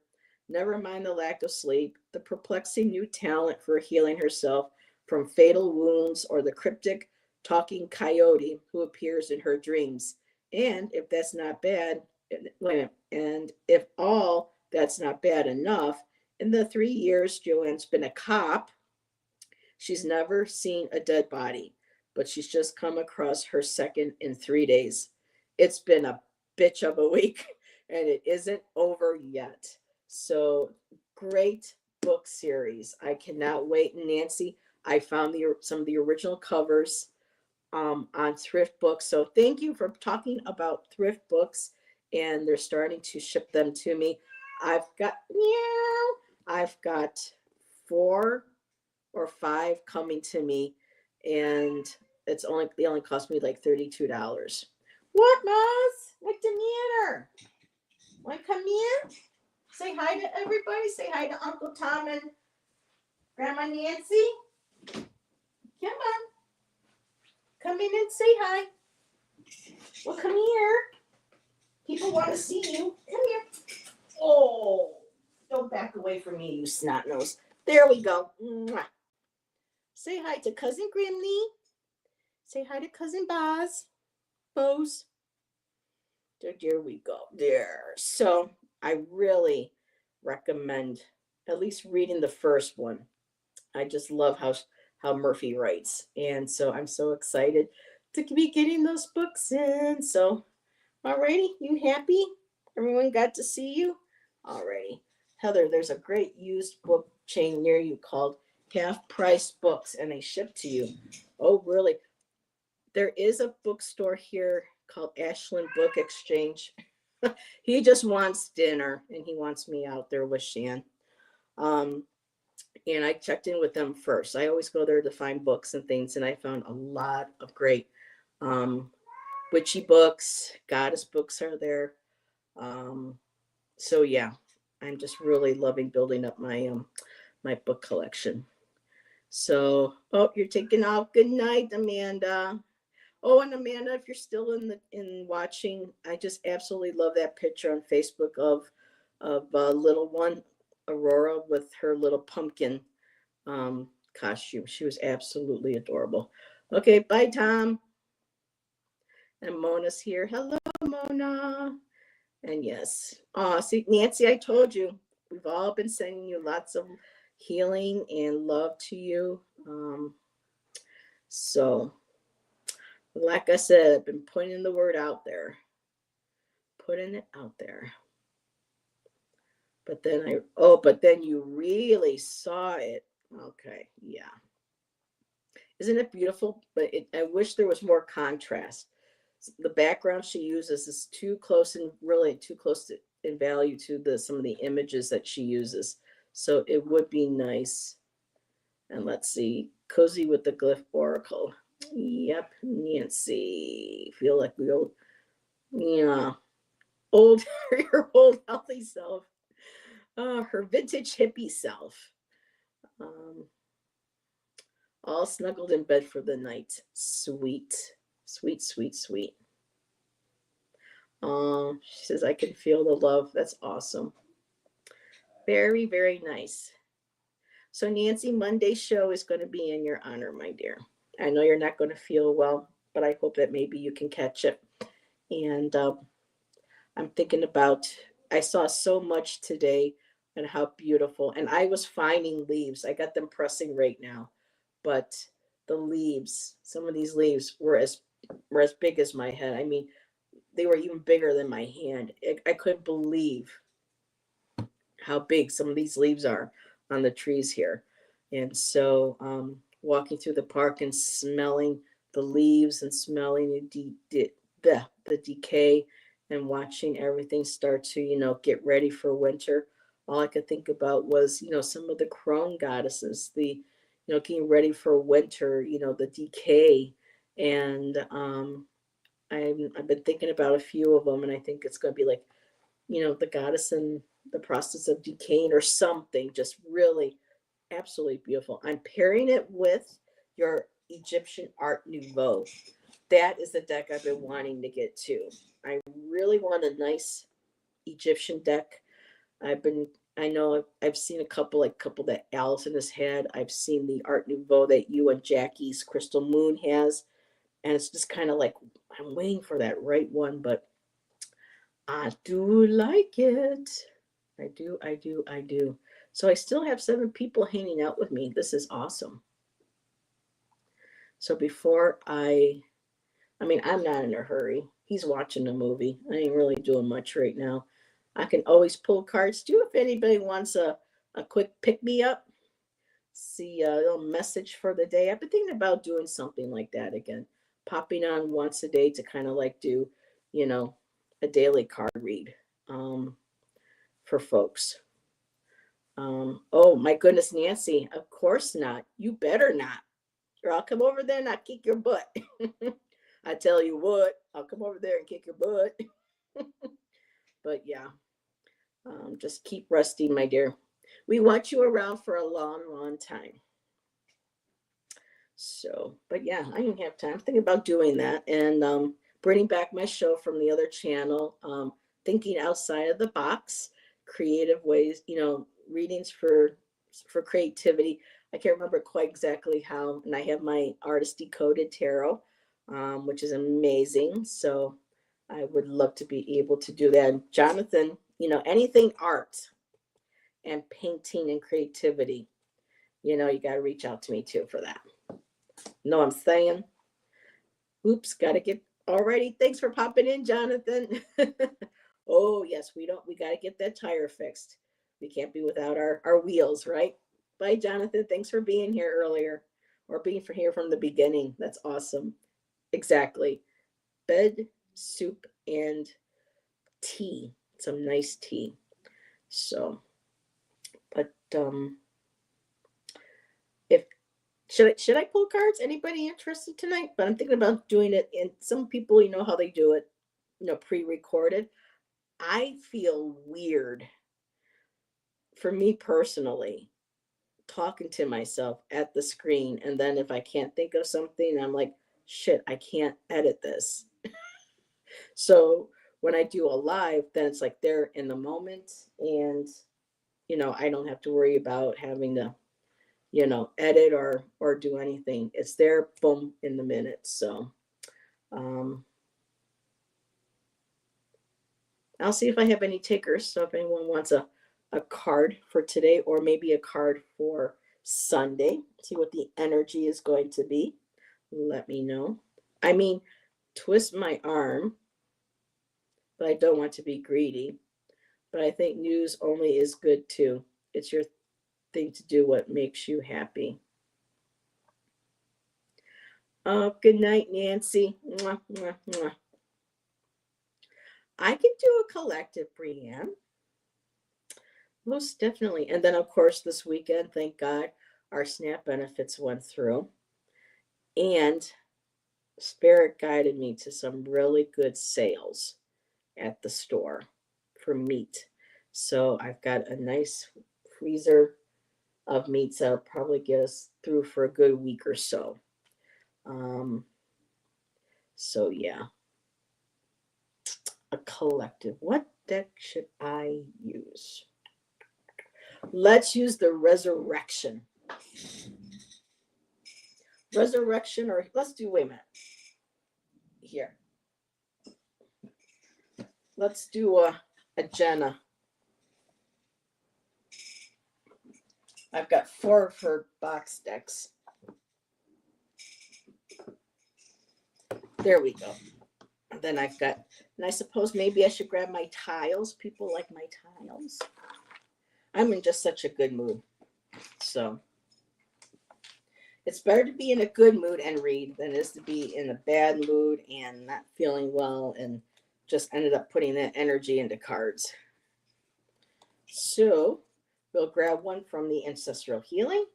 Never mind the lack of sleep, the perplexing new talent for healing herself from fatal wounds, or the cryptic talking coyote who appears in her dreams. And if that's not bad, and if all that's not bad enough, in the 3 years Joanne's been a cop, she's never seen a dead body, but she's just come across her second in 3 days. It's been a bitch of a week, and it isn't over yet. So, great book series. I cannot wait. Nancy, I found some of the original covers on Thrift Books. So, thank you for talking about Thrift Books, and they're starting to ship them to me. I've got 4 or 5 coming to me, and they only cost me like $32. What, Moz? What's the matter? Want to come in? Say hi to everybody. Say hi to Uncle Tom and Grandma Nancy. Come on. Come in and say hi. Well, come here. People want to see you. Come here. Oh, don't back away from me, you snot nose. There we go. Mwah. Say hi to Cousin Grimly. Say hi to Cousin Bose. There we go. There. So I really recommend at least reading the first one. I just love how Murphy writes. And so I'm so excited to be getting those books in. So, alrighty, you happy? Everyone got to see you? Alrighty. Heather, there's a great used book chain near you called Half Price Books, and they ship to you. Oh, really? There is a bookstore here called Ashland Book Exchange. He just wants dinner, and he wants me out there with Shan. And I checked in with them first. I always go there to find books and things, and I found a lot of great witchy books, goddess books are there. So yeah, I'm just really loving building up my book collection. So, oh, you're taking off. Good night, Amanda. Oh, and Amanda, if you're still in watching, I just absolutely love that picture on Facebook of little one Aurora with her little pumpkin costume. She was absolutely adorable. Okay, bye, Tom. And Mona's here. Hello, Mona. And yes, see, Nancy, I told you, we've all been sending you lots of healing and love to you. So, like I said, I've been putting the word out there, putting it out there. But then you really saw it. Okay, yeah. Isn't it beautiful? But I wish there was more contrast. The background she uses is too close in value to some of the images that she uses. So it would be nice. And let's see, Cozy with the Glyph Oracle. Yep, Nancy. Feel like your old healthy self. Her vintage hippie self. All snuggled in bed for the night. Sweet. Sweet, sweet, sweet. She says, I can feel the love. That's awesome. Very, very nice. So Nancy, Monday's show is going to be in your honor, my dear. I know you're not going to feel well, but I hope that maybe you can catch it. And I'm thinking about, I saw so much today and how beautiful. And I was finding leaves. I got them pressing right now. But the leaves, some of these leaves were as big as my head. I mean, they were even bigger than my hand. I couldn't believe how big some of these leaves are on the trees here. And so walking through the park and smelling the leaves and smelling the decay and watching everything start to, get ready for winter. All I could think about was, some of the crone goddesses, the getting ready for winter, the decay. And I've been thinking about a few of them, and I think it's going to be like, the goddess in the process of decaying or something, just really absolutely beautiful. I'm pairing it with your Egyptian Art Nouveau. That is the deck I've been wanting to get to. I really want a nice Egyptian deck. I know I've seen a couple that Allison has had. I've seen the Art Nouveau that you and Jackie's Crystal Moon has, and it's just kind of like I'm waiting for that right one, but I do like it. I do. So I still have 7 people hanging out with me. This is awesome. So before I'm not in a hurry. He's watching a movie. I ain't really doing much right now. I can always pull cards too if anybody wants a quick pick me up. See a little message for the day. I've been thinking about doing something like that again. Popping on once a day to kind of like do, you know, a daily card read for folks. Oh my goodness, Nancy, of course not. You better not. Or I'll come over there and I'll kick your butt. I tell you what, I'll come over there and kick your butt. But yeah, just keep resting, my dear. We want you around for a long, long time. So, but yeah, I didn't have time. I'm thinking about doing that and bringing back my show from the other channel, thinking outside of the box, creative ways, readings for creativity. I can't remember quite exactly how, and I have my Artist Decoded Tarot, which is amazing. So I would love to be able to do that. And Jonathan, anything art and painting and creativity, you got to reach out to me too for that. Know what I'm saying? Oops, got to get already. Thanks for popping in, Jonathan. Oh, yes, we got to get that tire fixed. We can't be without our wheels, right? Bye, Jonathan. Thanks for being here earlier or being here from the beginning. That's awesome. Exactly. Bed, soup, and tea. Some nice tea. So, but if should I pull cards? Anybody interested tonight? But I'm thinking about doing it. And some people, how they do it, pre-recorded. I feel weird, for me personally, talking to myself at the screen, and then if I can't think of something, I'm like, shit, I can't edit this. So when I do a live, then it's like they're in the moment, and I don't have to worry about having to edit or do anything. It's there, boom, in the minute. So I'll see if I have any takers. So if anyone wants a card for today, or maybe a card for Sunday, see what the energy is going to be, let me know. I mean, twist my arm, but I don't want to be greedy. But I think news only is good too. It's your thing to do what makes you happy. Oh, good night, Nancy. Mwah, mwah, mwah. I can do a collective, Brienne. Most definitely. And then, of course, this weekend, thank God, our SNAP benefits went through. And Spirit guided me to some really good sales at the store for meat. So I've got a nice freezer of meats that'll probably get us through for a good week or so. So yeah, a collective. What deck should I use? Let's use the Resurrection. Resurrection, or let's do, wait a minute. Here. Let's do a Jenna. I've got 4 of her box decks. There we go. And then I've got, and I suppose maybe I should grab my tiles. People like my tiles. I'm in just such a good mood. So it's better to be in a good mood and read than it is to be in a bad mood and not feeling well and just ended up putting that energy into cards. So we'll grab one from the Ancestral Healing.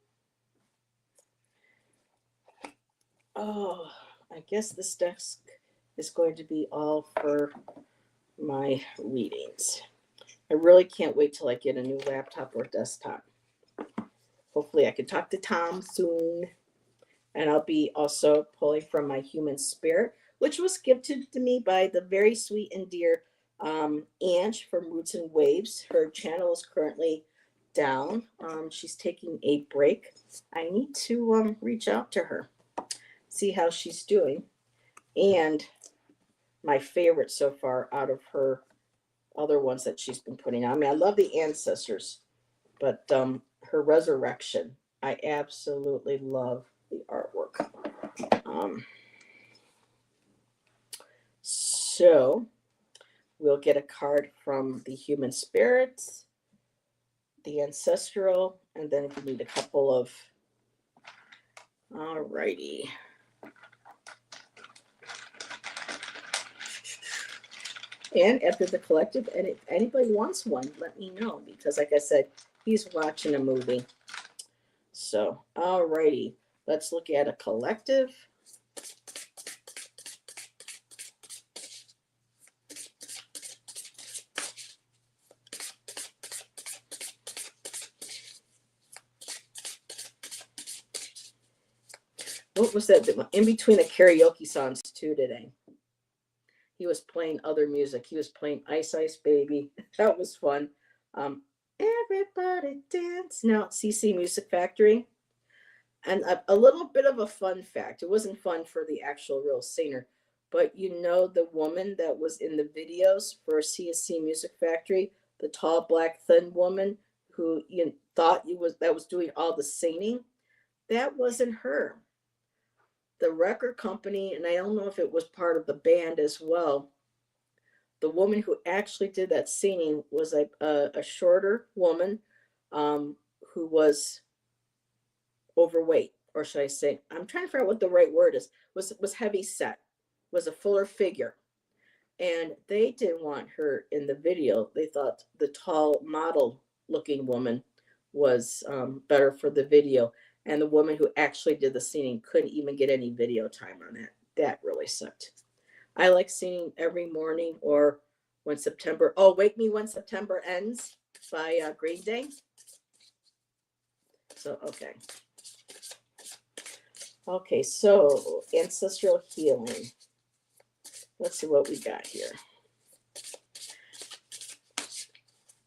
Oh, I guess this desk is going to be all for my readings. I really can't wait till I get a new laptop or desktop. Hopefully, I can talk to Tom soon. And I'll be also pulling from my human spirit, which was gifted to me by the very sweet and dear Ange from Roots and Waves. Her channel is currently down. She's taking a break. I need to reach out to her, see how she's doing. And my favorite so far out of her other ones that she's been putting out. I mean, I love the ancestors, but her resurrection, I absolutely love the artwork. Um, so we'll get a card from the human spirits, the ancestral, and then if you need a couple of, all righty. And after the collective, and if anybody wants one, let me know, because like I said, he's watching a movie. So, all righty, let's look at a collective. What was that? In between the karaoke songs too today, he was playing other music. He was playing Ice Ice Baby. That was fun. Everybody dance. Now, CC Music Factory. And a little bit of a fun fact. It wasn't fun for the actual real singer, but you know the woman that was in the videos for CSC Music Factory, the tall, black, thin woman who you thought that was doing all the singing, that wasn't her. The record company, and I don't know if it was part of the band as well, the woman who actually did that singing was a shorter woman who was overweight, or should I say, I'm trying to figure out what the right word is, was heavy set, was a fuller figure. And they didn't want her in the video. They thought the tall model looking woman was better for the video. And the woman who actually did the singing couldn't even get any video time on that. That really sucked. I like singing Every Morning or Wake Me When September Ends by Green Day. So, okay. Okay, so ancestral healing. Let's see what we got here.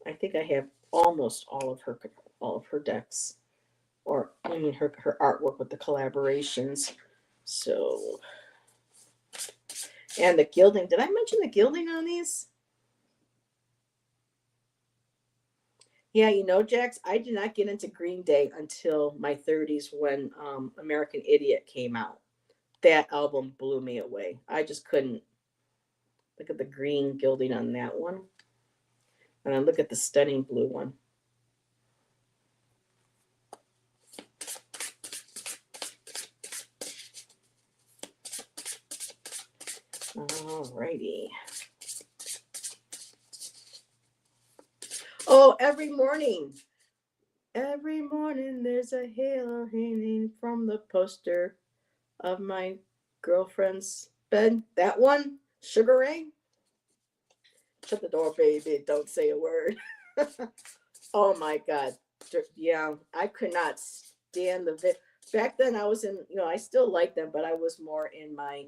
I think I have almost all of her decks, or I mean her artwork with the collaborations. So, and the gilding. Did I mention the gilding on these? Yeah, you know, Jax, I did not get into Green Day until my 30s when American Idiot came out. That album blew me away. I just couldn't. Look at the green gilding on that one. And then look at the stunning blue one. All righty. Oh, every morning there's a halo hanging from the poster of my girlfriend's bed. That one, Sugar Ray. Shut the door, baby. Don't say a word. Oh my God. Yeah, I could not stand back then. I was in, I still like them, but I was more in my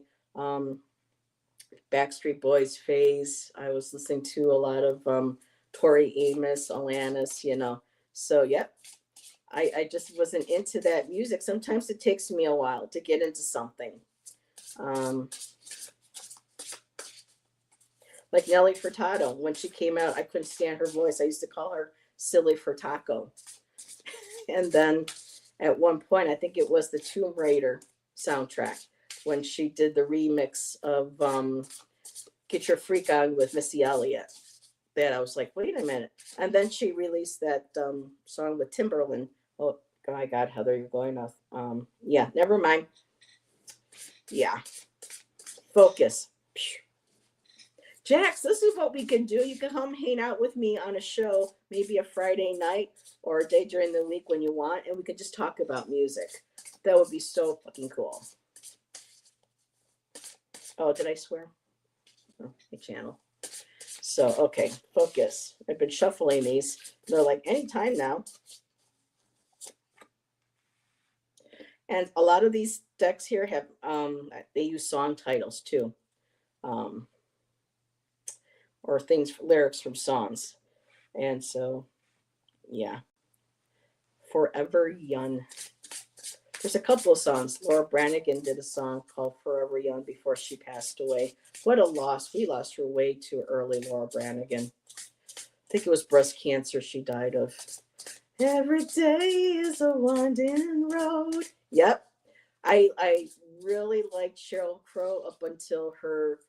Backstreet Boys phase. I was listening to a lot of Tori Amos, Alanis. So, yep. I just wasn't into that music. Sometimes it takes me a while to get into something. Like Nelly Furtado, when she came out, I couldn't stand her voice. I used to call her Silly Furtaco. And then at one point, I think it was the Tomb Raider soundtrack when she did the remix of Get Your Freak On with Missy Elliott. That I was like, wait a minute. And then she released that song with Timberland. Oh, my God, Heather, you're going off. Yeah, never mind. Yeah. Focus. Jax, this is what we can do. You can come hang out with me on a show, maybe a Friday night or a day during the week when you want, and we could just talk about music. That would be so fucking cool. Oh, did I swear? Oh, my channel. So, okay, focus. I've been shuffling these. They're like anytime now. And a lot of these decks here have, they use song titles too. Um, or things, lyrics from songs. And so, yeah. Forever Young. There's a couple of songs. Laura Branigan did a song called Forever Young before she passed away. What a loss. We lost her way too early, Laura Branigan. I think it was breast cancer she died of. Every day is a winding road. Yep. I really liked Sheryl Crow up until her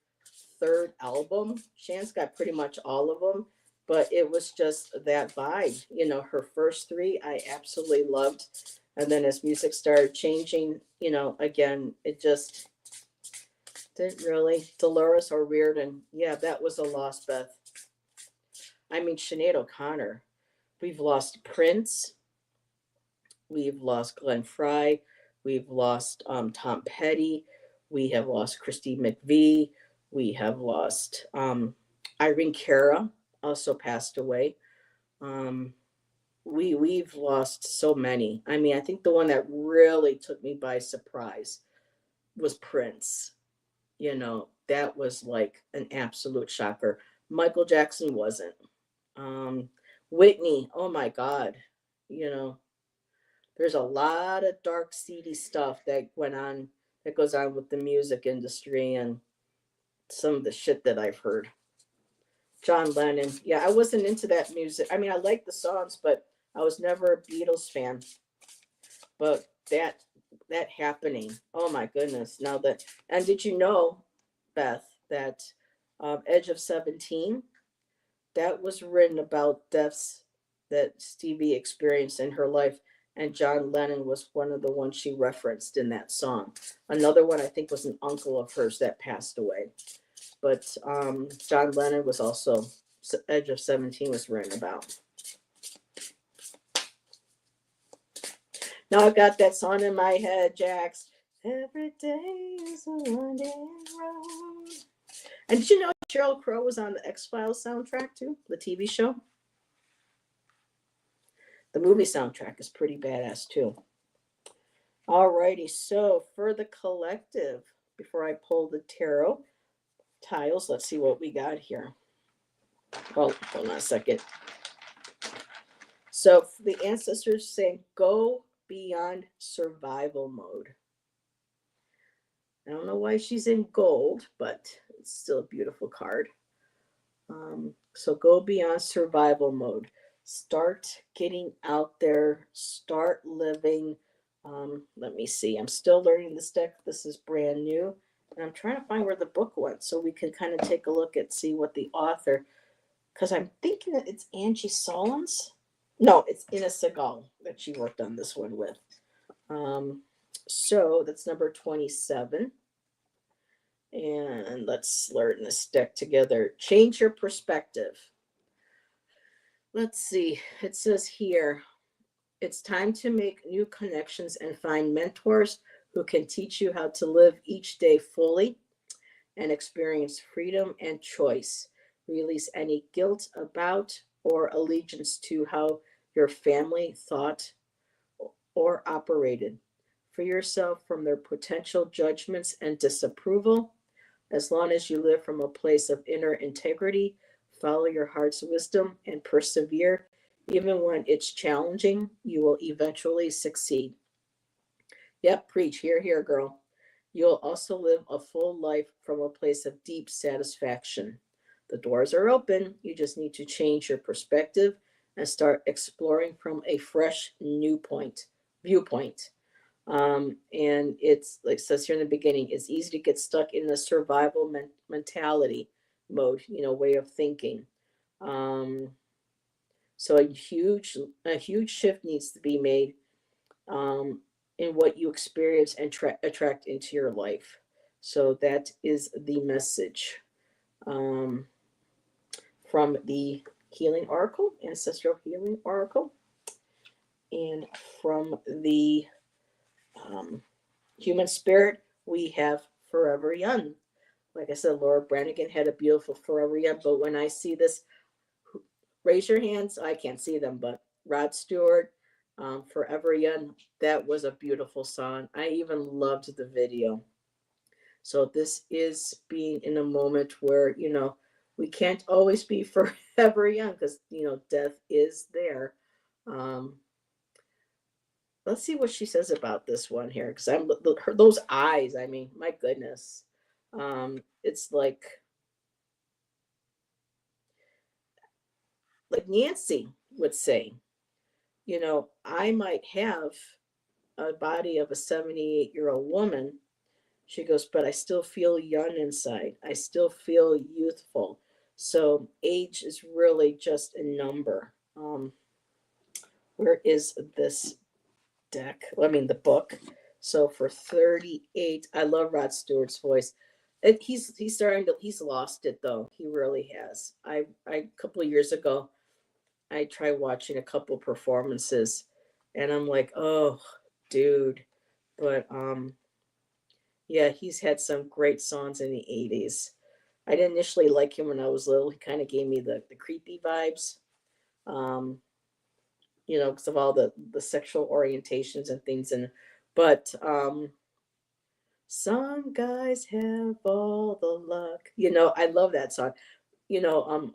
third album. Shan's got pretty much all of them, but it was just that vibe. You know, her first three I absolutely loved. And then as music started changing, you know, again, it just didn't really. Dolores O'Riordan, yeah, that was a loss, Beth. I mean, Sinead O'Connor. We've lost Prince. We've lost Glenn Fry. We've lost Tom Petty. We have lost Christy McVie. We have lost Irene Cara, also passed away. Um, we've lost so many. I mean, I think the one that really took me by surprise was Prince. You know, that was like an absolute shocker. Michael Jackson wasn't. Um, Whitney, oh my God, you know, there's a lot of dark, seedy stuff that went on, that goes on with the music industry and some of the shit that I've heard. John Lennon, yeah, I wasn't into that music. I mean, I liked the songs, but I was never a Beatles fan. But that happening, oh my goodness! Now that, and did you know, Beth, that Edge of 17, that was written about deaths that Stevie experienced in her life, and John Lennon was one of the ones she referenced in that song. Another one I think was an uncle of hers that passed away, but John Lennon was also, Edge of 17 was written about. Now I've got that song in my head, Jax. Every day is a winding road. And did you know Sheryl Crow was on the X-Files soundtrack too, the TV show? The movie soundtrack is pretty badass too. Alrighty, so for the collective, before I pull the tarot tiles, let's see what we got here. Oh, hold on a second. So the ancestors saying, go beyond survival mode. I don't know why she's in gold, but it's still a beautiful card. So go beyond survival mode. Start getting out there. Start living. Let me see. I'm still learning this deck. This is brand new. And I'm trying to find where the book went so we can kind of take a look at, see what the author, because I'm thinking that it's Angie Solons. No, it's Ina Segal that she worked on this one with. So that's number 27. And let's learn this deck together. Change your perspective. Let's see. It says here, it's time to make new connections and find mentors who can teach you how to live each day fully and experience freedom and choice. Release any guilt about or allegiance to how your family thought or operated. Free yourself from their potential judgments and disapproval. As long as you live from a place of inner integrity, follow your heart's wisdom, and persevere, even when it's challenging, you will eventually succeed. Yep, preach. Here, here, girl. You'll also live a full life from a place of deep satisfaction. The doors are open. You just need to change your perspective and start exploring from a fresh, new viewpoint. And it's like it says here in the beginning, it's easy to get stuck in the survival mentality mode, you know, way of thinking. Um, so a huge shift needs to be made um, in what you experience and attract into your life. So that is the message um, from the Healing Oracle, Ancestral Healing Oracle, and from the Human Spirit, we have Forever Young. Like I said, Laura Branigan had a beautiful Forever Young. But when I see this, raise your hands. I can't see them, but Rod Stewart, Forever Young, that was a beautiful song. I even loved the video. So this is being in a moment where, we can't always be forever young because, death is there. Um, let's see what she says about this one here because those eyes, I mean, my goodness. It's like Nancy would say, I might have a body of a 78-year-old woman. She goes, but I still feel young inside. I still feel youthful. So age is really just a number. Where is this deck? I mean, the book. So for 38, I love Rod Stewart's voice. He's starting to he's lost it though. He really has. I a couple of years ago, I tried watching a couple performances, and I'm like, oh, dude. But yeah, he's had some great songs in the 80s. I didn't initially like him when I was little. He kind of gave me the creepy vibes, um, because of all the sexual orientations and things. But some guys have all the luck. I love that song.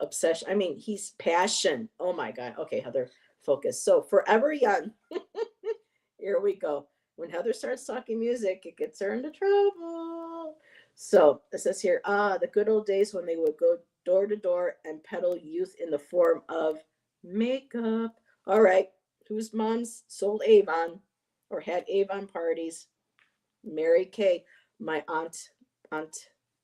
Obsession. I mean, he's passion. Oh my God. Okay, Heather, focus. So Forever Young. Here we go. When Heather starts talking music, it gets her into trouble. So it says here, the good old days when they would go door to door and peddle youth in the form of makeup. All right, whose moms sold Avon or had Avon parties? Mary Kay, my aunt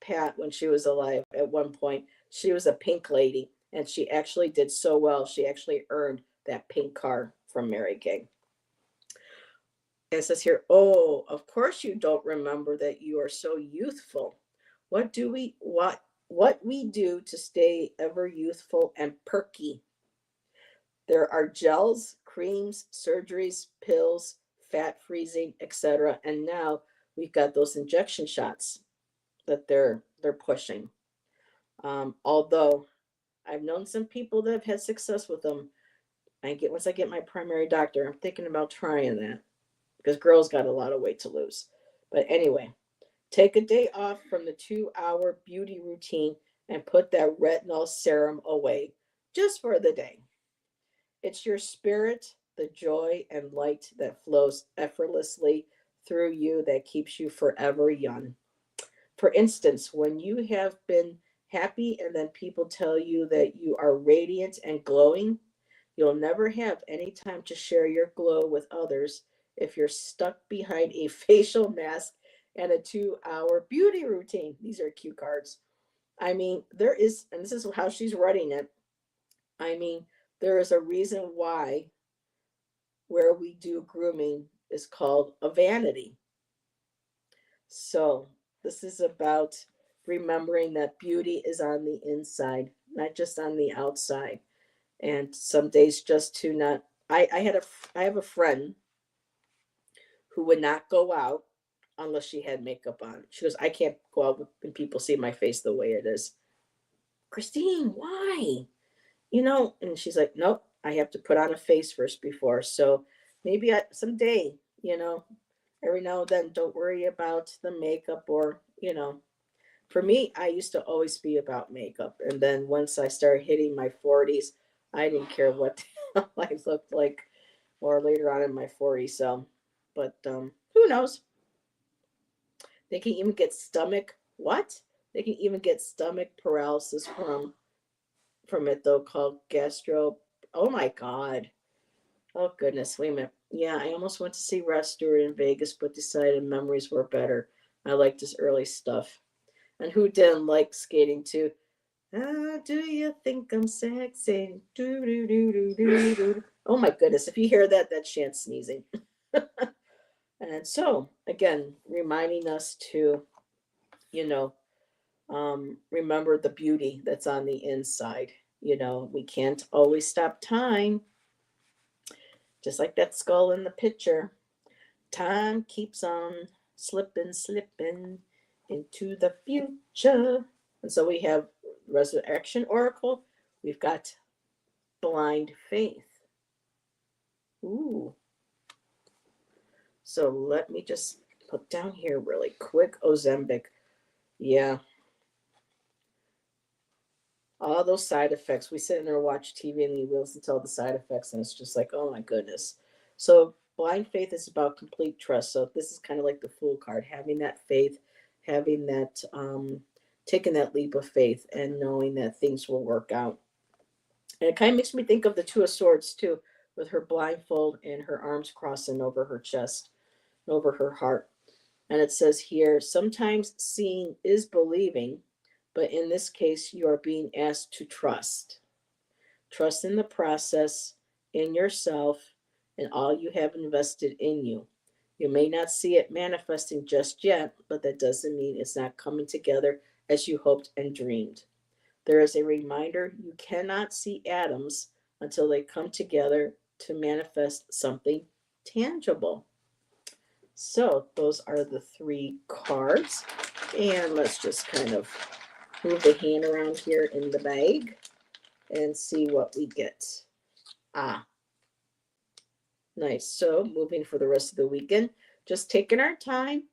Pat, when she was alive, at one point, she was a pink lady, and she actually did so well. She actually earned that pink car from Mary Kay. It says here, oh, of course you don't remember that you are so youthful. What we do to stay ever youthful and perky? There are gels, creams, surgeries, pills, fat freezing, etc. And now we've got those injection shots that they're pushing. Although I've known some people that have had success with them. Once I get my primary doctor, I'm thinking about trying that because girls got a lot of weight to lose. But anyway, take a day off from the 2-hour beauty routine and put that retinol serum away just for the day. It's your spirit, the joy and light that flows effortlessly through you that keeps you forever young. For instance, when you have been happy and then people tell you that you are radiant and glowing, you'll never have any time to share your glow with others if you're stuck behind a facial mask and a 2-hour beauty routine. These are cue cards. I mean, there is, and this is how she's writing it. I mean, there is a reason why where we do grooming is called a vanity. So, this is about remembering that beauty is on the inside, not just on the outside. And some days just to not I have a friend who would not go out unless she had makeup on. She goes, I can't go out when people see my face the way it is. Christine, why? And she's like, nope, I have to put on a face first before. So maybe someday, every now and then, don't worry about the makeup or. For me, I used to always be about makeup. And then once I started hitting my 40s, I didn't care what I looked like or later on in my 40s. So, but who knows? They can even get stomach, what? They can even get stomach paralysis from it though, called gastro. Oh my God. Oh goodness, wait a minute. Yeah, I almost went to see Rod Stewart in Vegas, but decided memories were better. I liked his early stuff. And who didn't like skating too? Do you think I'm sexy? Do, do, do, do, do, do. Oh my goodness, if you hear that, that's Shan sneezing. And so, again, reminding us to, you know, remember the beauty that's on the inside. We can't always stop time, just like that skull in the picture. Time keeps on slipping, slipping. into the future. And so we have Resurrection Oracle. We've got Blind Faith. Ooh. So let me just put down here really quick. Ozempic. Yeah. All those side effects. We sit in there and watch TV and we listen to all the side effects, and it's just like, oh my goodness. So blind faith is about complete trust. So this is kind of like the fool card, having that faith, having that taking that leap of faith and knowing that things will work out. And it kind of makes me think of the Two of Swords too, with her blindfold and her arms crossing over her chest, over her heart. And it says here, sometimes seeing is believing, but in this case, you are being asked to trust. Trust in the process, in yourself, and all you have invested in you. You may not see it manifesting just yet, but that doesn't mean it's not coming together as you hoped and dreamed. There is a reminder you cannot see atoms until they come together to manifest something tangible. So, those are the three cards. And let's just kind of move the hand around here in the bag and see what we get. Ah, nice. So, moving for the rest of the weekend, just taking our time,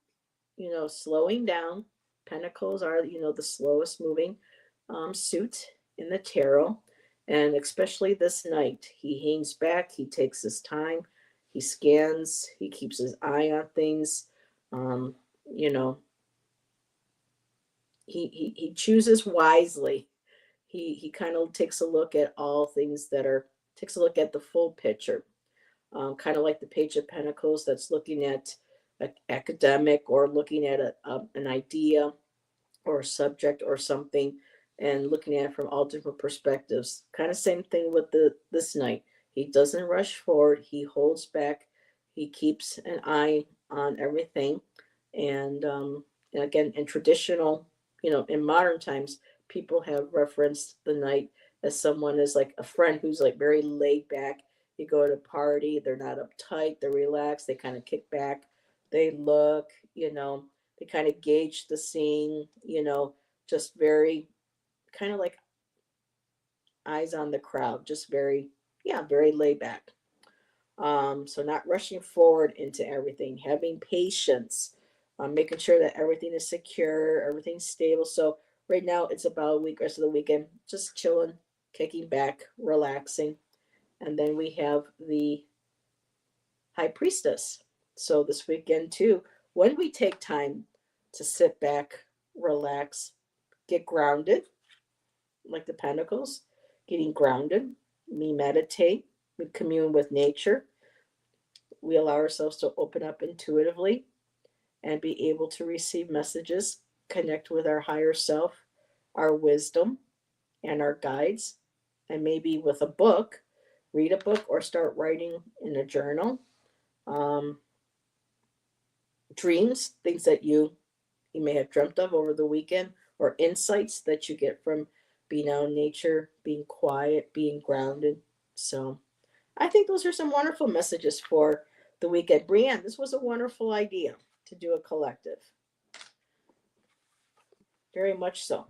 slowing down. Pentacles are, the slowest moving suit in the tarot. And especially this night, he hangs back, he takes his time, he scans, he keeps his eye on things. Um, you know, he chooses wisely. He kind of takes a look at all things takes a look at the full picture. Kind of like the Page of Pentacles that's looking at academic or looking at an idea or a subject or something and looking at it from all different perspectives. Kind of same thing with this night. He doesn't rush forward. He holds back. He keeps an eye on everything. And again, in traditional, in modern times, people have referenced the night as someone as like a friend who's like very laid back. You go to a party, they're not uptight, they're relaxed, they kind of kick back, they look, they kind of gauge the scene, just very kind of like eyes on the crowd, just very, yeah, very laid back. So not rushing forward into everything, having patience, making sure that everything is secure, everything's stable. So right now it's about a week, rest of the weekend, just chilling, kicking back, relaxing. And then we have the High Priestess. So this weekend too, when we take time to sit back, relax, get grounded, like the Pentacles, getting grounded, we meditate, we commune with nature, we allow ourselves to open up intuitively and be able to receive messages, connect with our higher self, our wisdom, and our guides, and maybe with a book, read a book or start writing in a journal. Um, Dreams, things that you may have dreamt of over the weekend, or insights that you get from being out in nature, being quiet, being grounded. So I think those are some wonderful messages for the weekend. Brienne, this was a wonderful idea to do a collective. Very much so.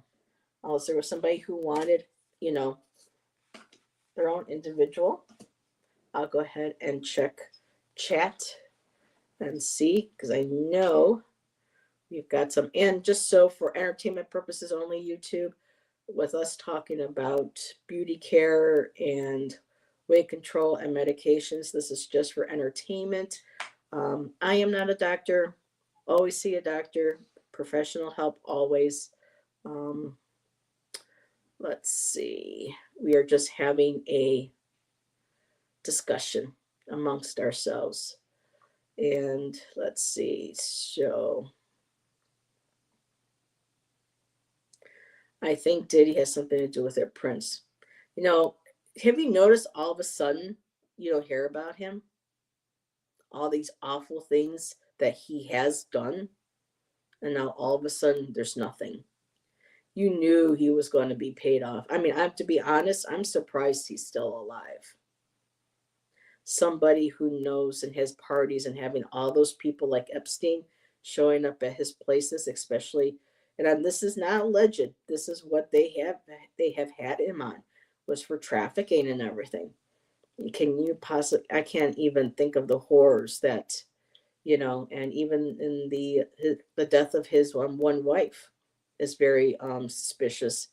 Unless there was somebody who wanted, you know, their own individual, I'll go ahead and check chat and see, because I know we've got some. And just so for entertainment purposes only, YouTube, with us talking about beauty care and weight control and medications. This is just for entertainment. I am not a doctor. Always see a doctor. Professional help always. Um, let's see. We are just having a discussion amongst ourselves. And let's see. So I think Diddy has something to do with it, Prince. You know, have you noticed all of a sudden you don't hear about him? All these awful things that he has done, and now all of a sudden there's nothing. You knew he was going to be paid off. I mean, I have to be honest, I'm surprised he's still alive. Somebody who knows and has parties and having all those people like Epstein showing up at his places, especially. And this is not alleged. This is what they have had him on, was for trafficking and everything. Can you possibly? I can't even think of the horrors that, and even in the death of his one wife is very suspicious.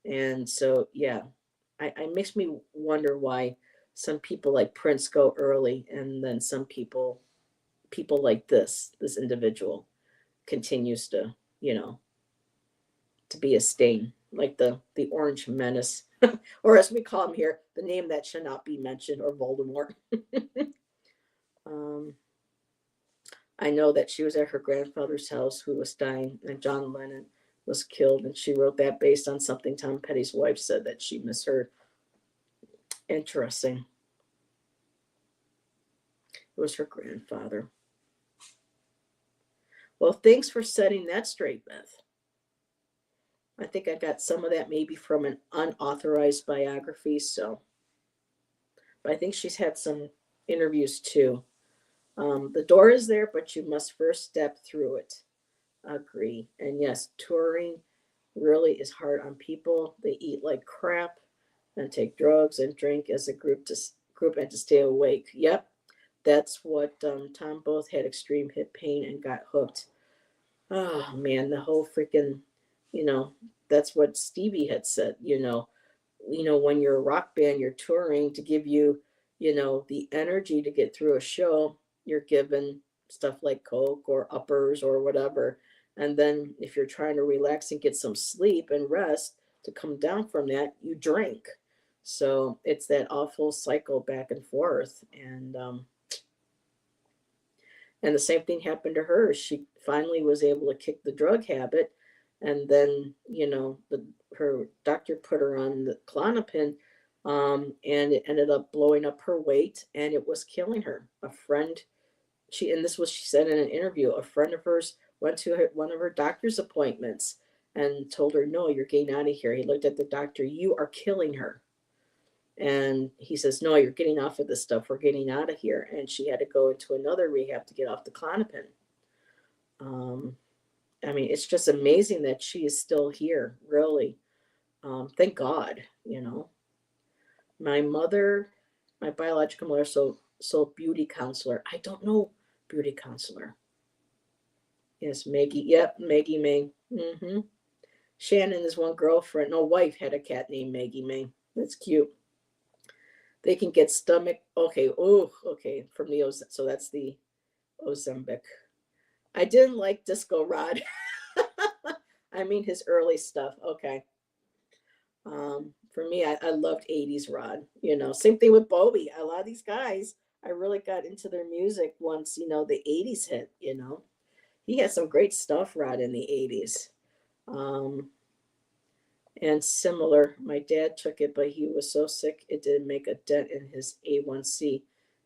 And so, yeah, I makes me wonder why some people like Prince go early, and then some people like this individual continues to, to be a stain, like the Orange Menace, or as we call him here, the name that should not be mentioned, or Voldemort. um, I know that she was at her grandfather's house who was dying, and John Lennon was killed, and she wrote that based on something Tom Petty's wife said that she misheard. Interesting. It was her grandfather. Well, thanks for setting that straight, Beth. I think I got some of that maybe from an unauthorized biography, so, but I think she's had some interviews too. The door is there, but you must first step through it. Agree. And yes, touring really is hard on people. They eat like crap and take drugs and drink as a group and to stay awake. Yep, that's what Tom both had extreme hip pain and got hooked. Oh man, the whole freaking, you know, that's what Stevie had said. When you're a rock band, you're touring to give you, the energy to get through a show. You're given stuff like Coke or uppers or whatever. And then if you're trying to relax and get some sleep and rest to come down from that, you drink. So it's that awful cycle back and forth. And the same thing happened to her. She finally was able to kick the drug habit, and then her doctor put her on the Klonopin, and it ended up blowing up her weight, and it was killing her. A friend, and this was she said in an interview. A friend of hers went to one of her doctor's appointments and told her, "No, you're getting out of here." He looked at the doctor. "You are killing her." And he says, "No, you're getting off of this stuff. We're getting out of here." And she had to go into another rehab to get off the Klonopin. Um, I mean, it's just amazing that she is still here, really. Thank God, My mother, my biological mother, so beauty counselor. I don't know beauty counselor. Yes, Maggie. Yep, Maggie May. Shannon is one girlfriend. No, wife had a cat named Maggie May. That's cute. They can get stomach. Okay. Oh, okay. From the so that's the Ozempic. I didn't like Disco Rod. I mean his early stuff. Okay. For me, I loved 80s Rod. Same thing with Bowie. A lot of these guys, I really got into their music once, the 80s hit. He had some great stuff, Rod, in the 80s. Um, and similar, my dad took it, but he was so sick it didn't make a dent in his A1C.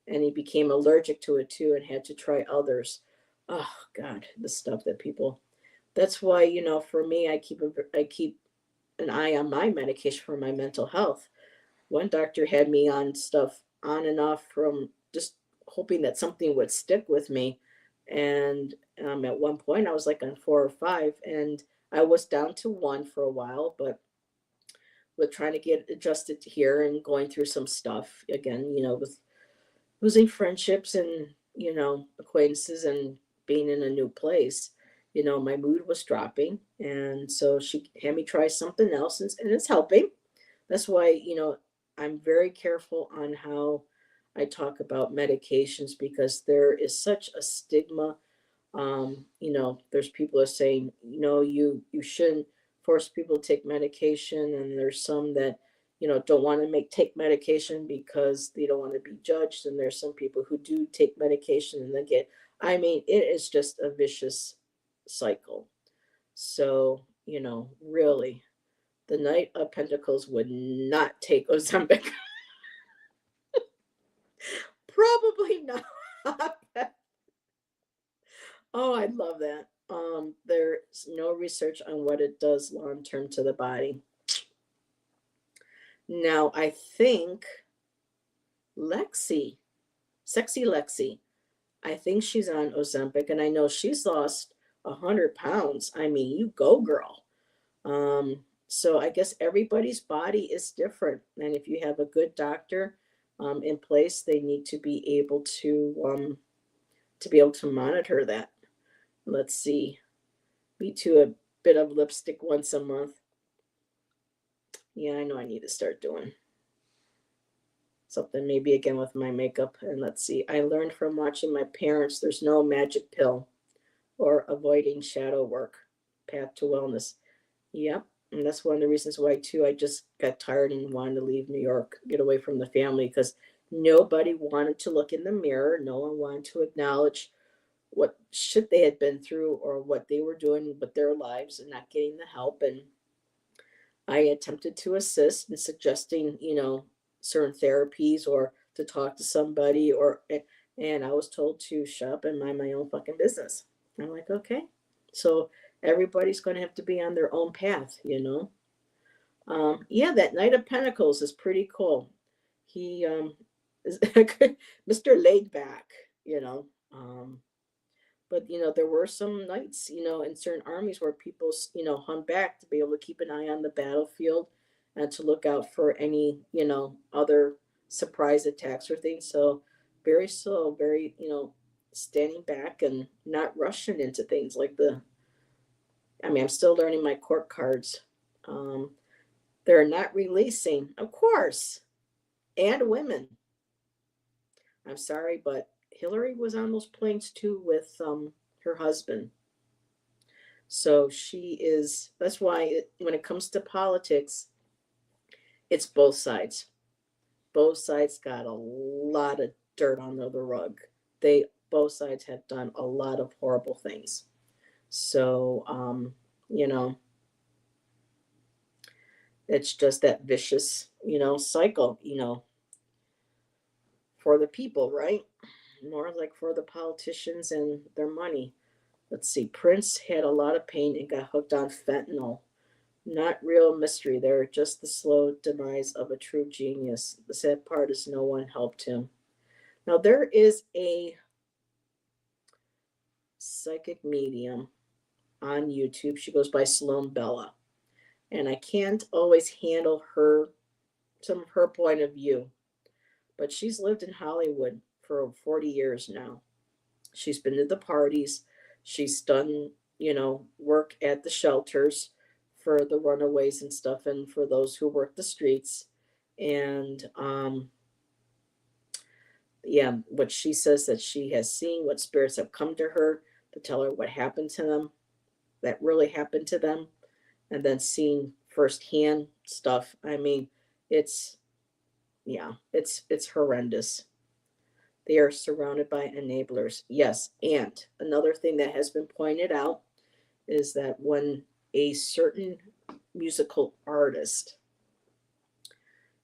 And he became allergic to it too and had to try others. Oh, God, the stuff that people. That's why, for me, I keep an eye on my medication for my mental health. One doctor had me on stuff on and off from just hoping that something would stick with me. And at one point, I was like on 4 or 5, and I was down to one for a while, but with trying to get adjusted to here and going through some stuff again, with losing friendships and, acquaintances and being in a new place, my mood was dropping. And so she had me try something else, and it's helping. That's why, I'm very careful on how I talk about medications, because there is such a stigma. There's people are saying, you shouldn't force people to take medication, and there's some that, don't want to take medication because they don't want to be judged, and there's some people who do take medication and they get. I mean, it is just a vicious cycle. So, really, the Knight of Pentacles would not take Ozempic. Probably not. Oh, I love that. There's no research on what it does long term to the body. Now, I think Lexi, sexy Lexi, I think she's on Ozempic, and I know she's lost 100 pounds. I mean, you go, girl. So I guess everybody's body is different, and if you have a good doctor in place, they need to be able to monitor that. Let's see, me too. A bit of lipstick once a month. Yeah, I know I need to start doing something maybe again with my makeup. And let's see, I learned from watching my parents there's no magic pill or avoiding shadow work. Path to wellness. Yep. And that's one of the reasons why, too, I just got tired and wanted to leave New York, get away from the family, because nobody wanted to look in the mirror. No one wanted to acknowledge what shit they had been through or what they were doing with their lives and not getting the help. And I attempted to assist in suggesting, certain therapies or to talk to somebody and I was told to shut up and mind my own fucking business. I'm like, okay. So everybody's going to have to be on their own path. Yeah, that Knight of Pentacles is pretty cool. He is Mr. Laid Back, you know. But there were some nights, in certain armies where people, hung back to be able to keep an eye on the battlefield and to look out for any, other surprise attacks or things. So very slow, very, standing back and not rushing into things like I'm still learning my court cards. Um, they're not releasing, of course, and women. I'm sorry, but Hillary was on those planes too with her husband. So that's why when it comes to politics, it's both sides. Both sides got a lot of dirt under the rug. Both sides have done a lot of horrible things. So, you know, it's just that vicious, cycle, for the people, right? More like for the politicians and their money. Let's see, Prince had a lot of pain and got hooked on fentanyl. Not real mystery there, just the slow demise of a true genius. The sad part is no one helped him. Now, there is a psychic medium on YouTube. She goes by Sloan Bella. And I can't always handle some of her point of view. But she's lived in Hollywood for 40 years now. She's been to the parties. She's done, work at the shelters for the runaways and stuff and for those who work the streets. And yeah, what she says that she has seen, what spirits have come to her to tell her what happened to them, that really happened to them, and then seen firsthand stuff. I mean, it's yeah, it's horrendous. They are surrounded by enablers. Yes, and another thing that has been pointed out is that when a certain musical artist,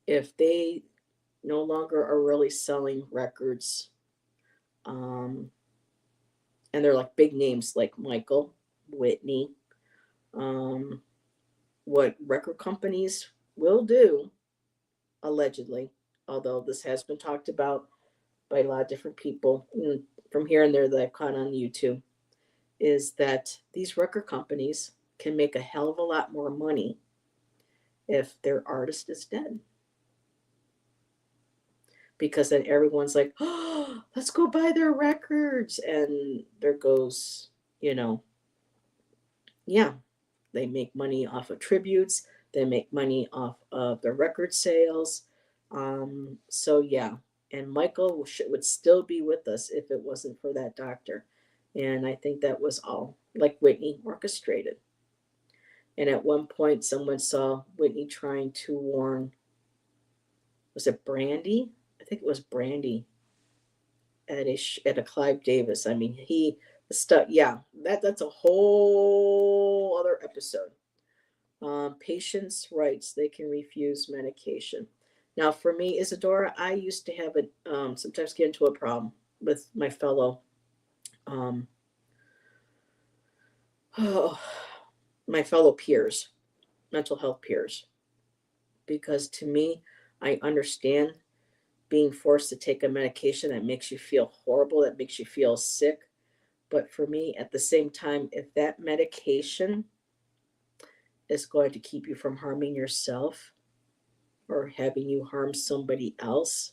if they no longer are really selling records, and they're like big names like Michael, Whitney, um, what record companies will do, allegedly, although this has been talked about by a lot of different people from here and there that I've caught on YouTube, is that these record companies can make a hell of a lot more money if their artist is dead. Because then everyone's like, oh, let's go buy their records. And there goes, yeah, they make money off of tributes, they make money off of the record sales. So, yeah. And Michael would still be with us if it wasn't for that doctor. And I think that was all, like Whitney, orchestrated. And at one point, someone saw Whitney trying to warn, was it Brandy? I think it was Brandy at a Clive Davis. I mean, the stuff. Yeah, that's a whole other episode. Patients' rights, they can refuse medication. Now, for me, Isadora, I used to have sometimes get into a problem with my fellow, um, oh, my fellow peers, mental health peers, because to me, I understand being forced to take a medication that makes you feel horrible, that makes you feel sick. But for me, at the same time, if that medication is going to keep you from harming yourself or having you harm somebody else,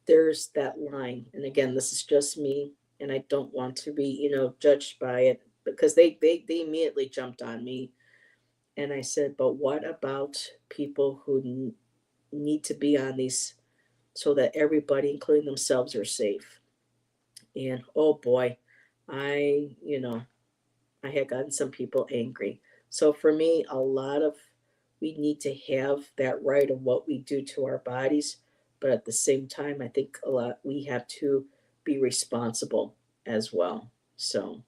there's that line. And again, this is just me, and I don't want to be, judged by it because they immediately jumped on me. And I said, but what about people who need to be on these so that everybody, including themselves, are safe? And oh boy, I, you know, I had gotten some people angry. So for me, we need to have that right of what we do to our bodies, but at the same time, I think a lot we have to be responsible as well. So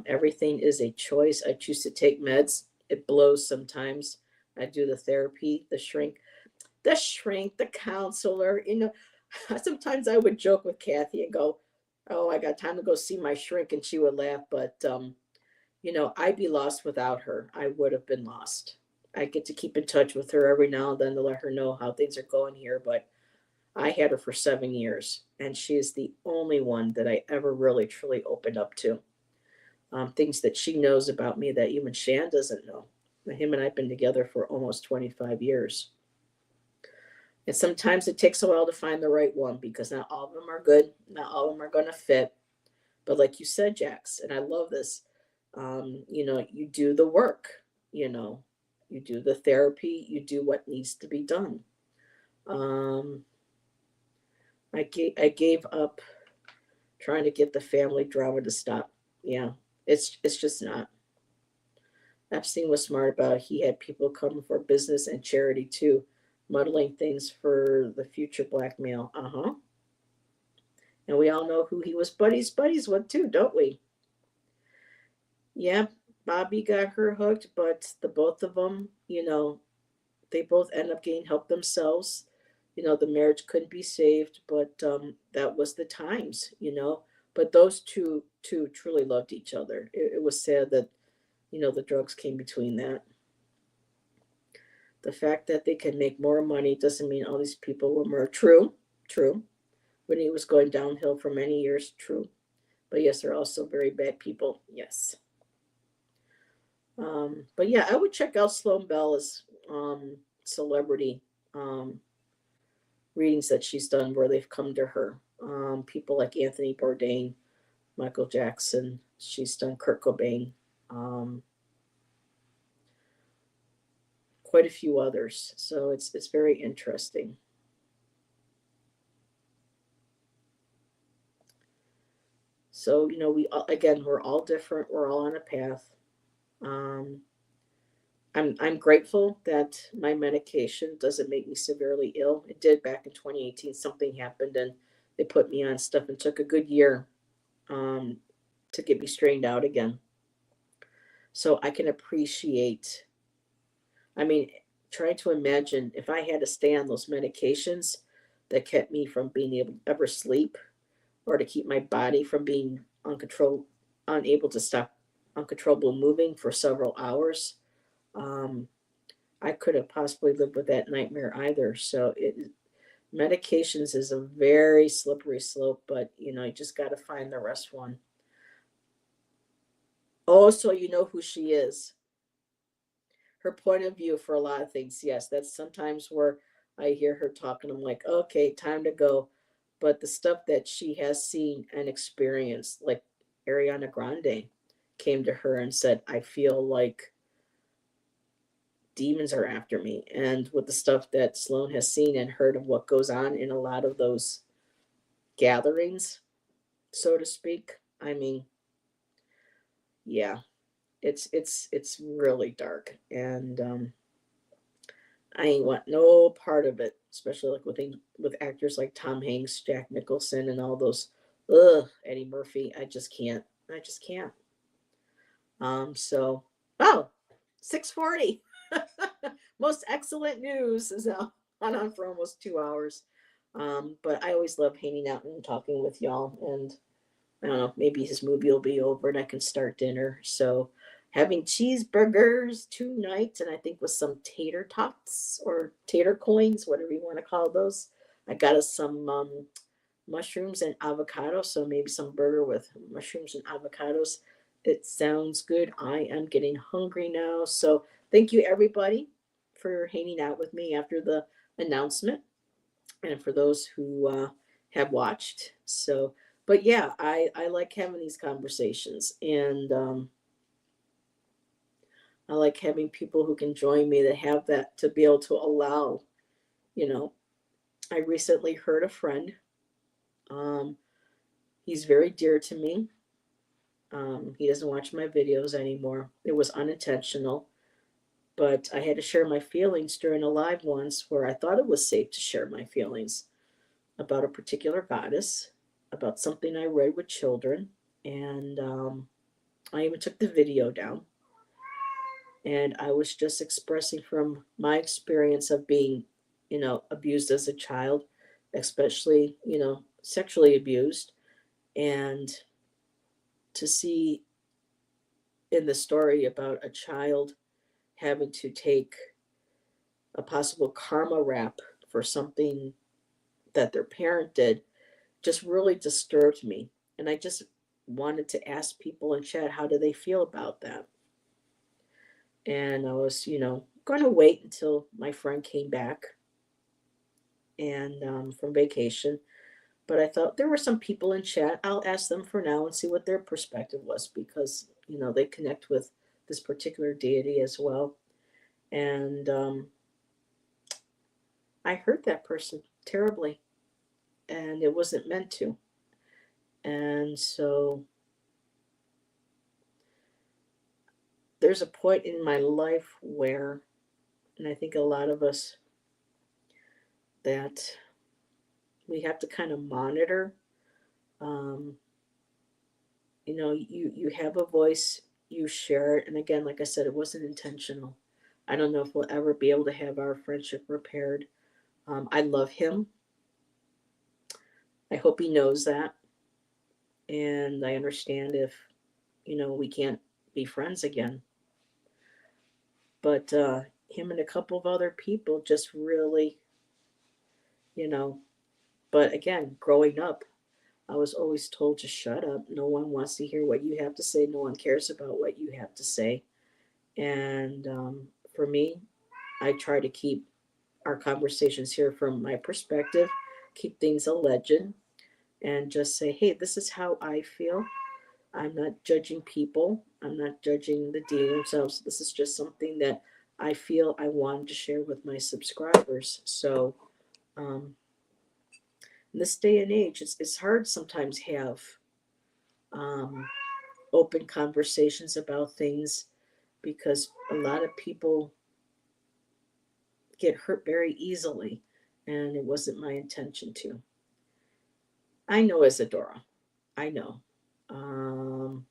everything is a choice. I choose to take meds. It blows sometimes. I do the therapy, the counselor. Sometimes I would joke with Kathy and go, "Oh, I got time to go see my shrink," and she would laugh. But I'd be lost without her. I would have been lost. I get to keep in touch with her every now and then to let her know how things are going here. But I had her for 7 years, and she is the only one that I ever really truly opened up to. Things that she knows about me that even Shan doesn't know. Him and I've been together for almost 25 years. And sometimes it takes a while to find the right one because not all of them are good, not all of them are going to fit. But like you said, Jax, and I love this, you do the work, you know, you do the therapy, you do what needs to be done. Um, I gave up trying to get the family drama to stop. Yeah, it's just not. Epstein was smart about it. He had people come for business and charity too, muddling things for the future blackmail. Uh huh. And we all know who he was buddies with too, don't we? Yeah, Bobby got her hooked, but the both of them, they both end up getting help themselves. The marriage couldn't be saved, but that was the times. But those two truly loved each other. It was sad that the drugs came between that. The fact that they could make more money doesn't mean all these people were more true. True. When he was going downhill for many years, true. But yes, they're also very bad people. Yes. But yeah, I would check out Sloan Bella's celebrity um, readings that she's done where they've come to her. People like Anthony Bourdain, Michael Jackson. She's done Kurt Cobain. Um, quite a few others. So it's very interesting. So we're all different. We're all on a path. Um, I'm grateful that my medication doesn't make me severely ill. It did back in 2018. Something happened and they put me on stuff and took a good year um, to get me straightened out again. So I can appreciate. I mean, trying to imagine if I had to stay on those medications that kept me from being able to ever sleep or to keep my body from being unable to stop uncontrollable moving for several hours. Um, I could have possibly lived with that nightmare either. So medications is a very slippery slope, but you just got to find the rest one. Oh, so you know who she is. Her point of view for a lot of things. Yes, that's sometimes where I hear her talking. I'm like, okay, time to go. But the stuff that she has seen and experienced, like Ariana Grande came to her and said, I feel like demons are after me. And with the stuff that Sloan has seen and heard of what goes on in a lot of those gatherings, so to speak, I mean, yeah, it's really dark, and I ain't want no part of it, especially like with actors like Tom Hanks, Jack Nicholson, and all those. Ugh, Eddie Murphy. I just can't. I just can't. So, oh, 6:40. Most excellent news is now on for almost 2 hours. But I always love hanging out and talking with y'all. And I don't know, maybe his movie will be over and I can start dinner. So, having cheeseburgers 2 nights, and I think with some tater tots or tater coins, whatever you want to call those. I got us some mushrooms and avocado, so maybe some burger with mushrooms and avocados. It sounds good. I am getting hungry now. So thank you everybody for hanging out with me after the announcement, and for those who have watched. So, but yeah, I like having these conversations, and I like having people who can join me that have that to be able to allow, you know. I recently heard a friend. Um, he's very dear to me. He doesn't watch my videos anymore. It was unintentional, but I had to share my feelings during a live once where I thought it was safe to share my feelings about a particular goddess, about something I read with children, and I even took the video down. And I was just expressing from my experience of being, abused as a child, especially, sexually abused, and to see in the story about a child having to take a possible karma rap for something that their parent did just really disturbed me. And I just wanted to ask people in chat, how do they feel about that? And I was, going to wait until my friend came back and from vacation. But I thought there were some people in chat. I'll ask them for now and see what their perspective was, because they connect with this particular deity as well. And I hurt that person terribly, and it wasn't meant to. And so there's a point in my life where, and I think a lot of us, that we have to kind of monitor. Um, you have a voice, you share it, and again, like I said, it wasn't intentional. I don't know if we'll ever be able to have our friendship repaired. I love him. I hope he knows that, and I understand if we can't be friends again. But him and a couple of other people just really, you know. But again, growing up, I was always told to shut up. No one wants to hear what you have to say. No one cares about what you have to say. And for me, I try to keep our conversations here from my perspective, keep things a legend, and just say, hey, this is how I feel. I'm not judging people. I'm not judging the deity themselves. This is just something that I feel I wanted to share with my subscribers. So, um, in this day and age, it's hard sometimes have um, open conversations about things, because a lot of people get hurt very easily, and it wasn't my intention to. I know, Isadora. I know. Um,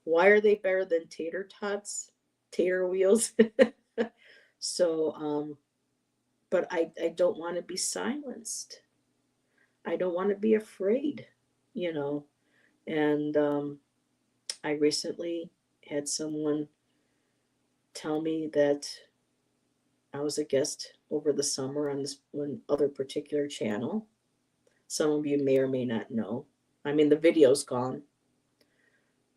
why are they better than tater tots? Tater wheels? So, but I don't want to be silenced. I don't want to be afraid, you know. And I recently had someone tell me that I was a guest over the summer on this one other particular channel. Some of you may or may not know. I mean, the video's gone,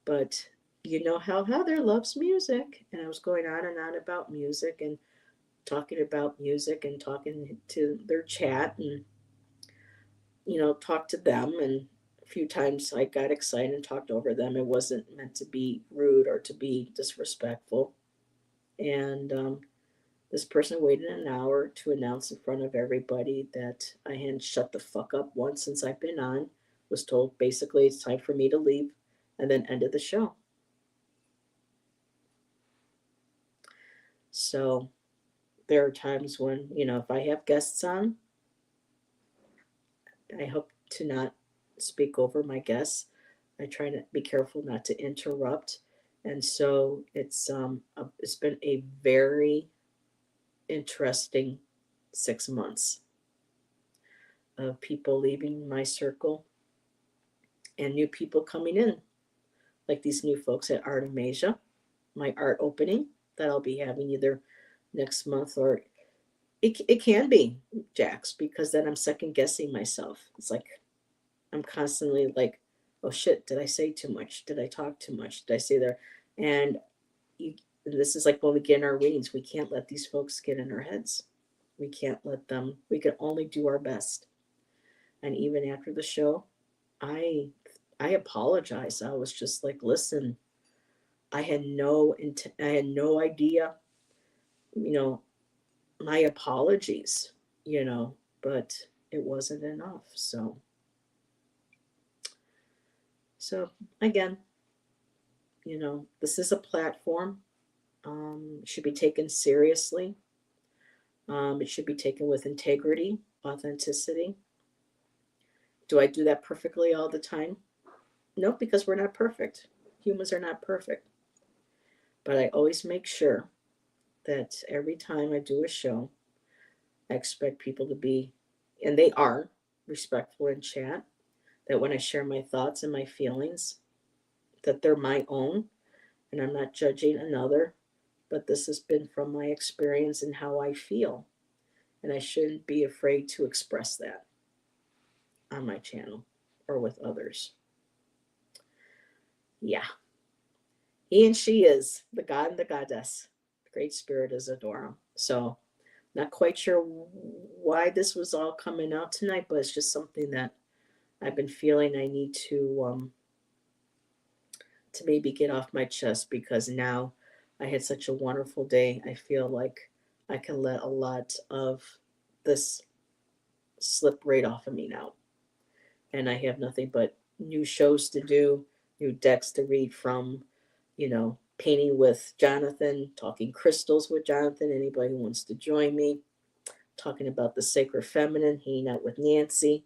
but you know how Heather loves music. And I was going on and on about music and talking about music and talking to their chat and, talk to them. And a few times I got excited and talked over them. It wasn't meant to be rude or to be disrespectful. And this person waited an hour to announce in front of everybody that I hadn't shut the fuck up once since I've been on. Was told basically it's time for me to leave, and then ended the show. So there are times when, if I have guests on, I hope to not speak over my guests. I try to be careful not to interrupt. And so it's been a very interesting 6 months of people leaving my circle and new people coming in, like these new folks at Artemisia. my art opening that I'll be having either next month or it can be Jax, because then I'm second guessing myself. It's like I'm constantly like, oh shit, did I say too much? Did I talk too much? Did I say there? And you, this is like when we get in our readings, we can't let these folks get in our heads. We can't let them, we can only do our best. And even after the show, I I apologize. I was just like, listen, I had no idea, you know, my apologies, but it wasn't enough. So again, this is a platform. It should be taken seriously. It should be taken with integrity, authenticity. Do I do that perfectly all the time? No, because we're not perfect. Humans are not perfect. But I always make sure that every time I do a show, I expect people to be, and they are, respectful in chat. That when I share my thoughts and my feelings, that they're my own and I'm not judging another, but this has been from my experience and how I feel. And I shouldn't be afraid to express that on my channel or with others. Yeah. He and she is the god and the goddess. The Great Spirit is Adora. So, not quite sure why this was all coming out tonight, but it's just something that I've been feeling I need to maybe get off my chest, because now I had such a wonderful day. I feel like I can let a lot of this slip right off of me now. And I have nothing but new shows to do, new decks to read from, painting with Jonathan, talking crystals with Jonathan, anybody who wants to join me, talking about the sacred feminine, hanging out with Nancy.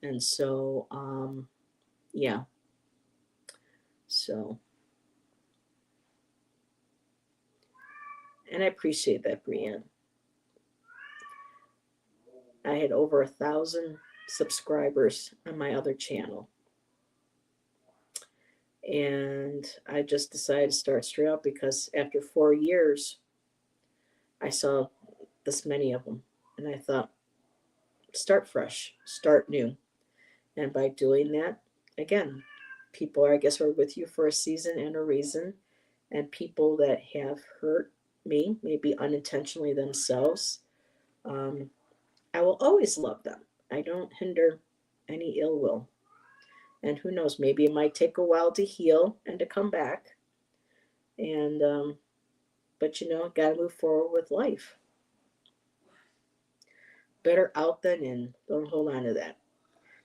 And so, yeah. So, and I appreciate that, Brienne. I had over 1,000 subscribers on my other channel. And I just decided to start straight up because after 4 years, I saw this many of them. And I thought, start fresh, start new. And by doing that, again, people are, I guess, are with you for a season and a reason. And people that have hurt me, maybe unintentionally themselves, um, I will always love them. I don't hinder any ill will. And who knows, maybe it might take a while to heal and to come back. And, but gotta move forward with life. Better out than in. Don't hold on to that.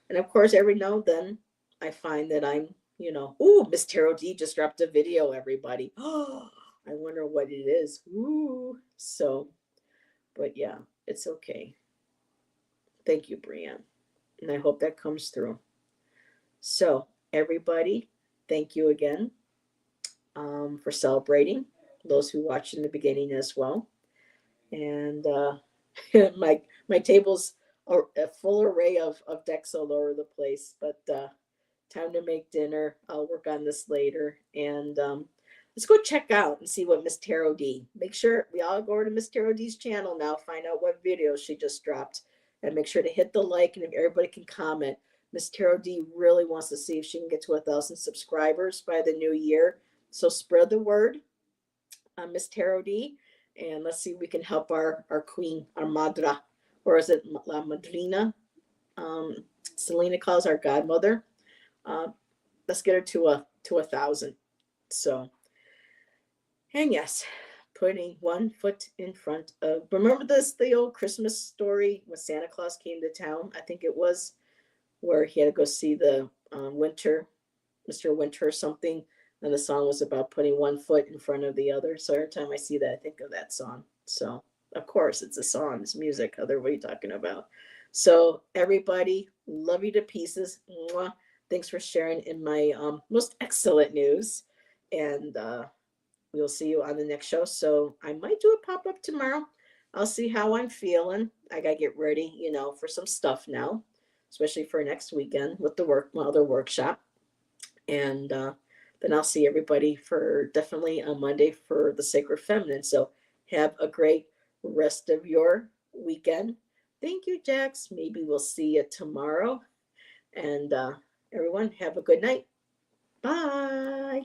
And of course, every now and then I find that ooh, Miss Tarot D just dropped a video, everybody. Oh, I wonder what it is. Ooh. So, but yeah, it's okay. Thank you, Brienne. And I hope that comes through. So, everybody, thank you again for celebrating. Those who watched in the beginning as well. And my table's a full array of decks all over the place. But time to make dinner. I'll work on this later. And let's go check out and see what Miss Tarot D. Make sure we all go over to Miss Tarot D's channel now, find out what video she just dropped. And make sure to hit the like, and if everybody can comment. Miss Tarot D really wants to see if she can get to 1,000 subscribers by the new year. So spread the word on Miss Tarot D, and let's see if we can help our queen, our madra, or is it La Madrina? Selena calls our godmother. Let's get her to 1,000. So, and yes, putting one foot in front of. Remember the old Christmas story when Santa Claus came to town? I think it was where he had to go see the Mr. Winter or something, and the song was about putting one foot in front of the other. So every time I see that, I think of that song. So of course it's a song, it's music. Other what are you talking about? So everybody, love you to pieces. Mwah. Thanks for sharing in my most excellent news, and we'll see you on the next show. So I might do a pop up tomorrow. I'll see how I'm feeling. I gotta get ready, for some stuff now, especially for next weekend with my other workshop. And then I'll see everybody for definitely on Monday for the Sacred Feminine. So have a great rest of your weekend. Thank you, Jax. Maybe we'll see you tomorrow. And everyone, have a good night. Bye.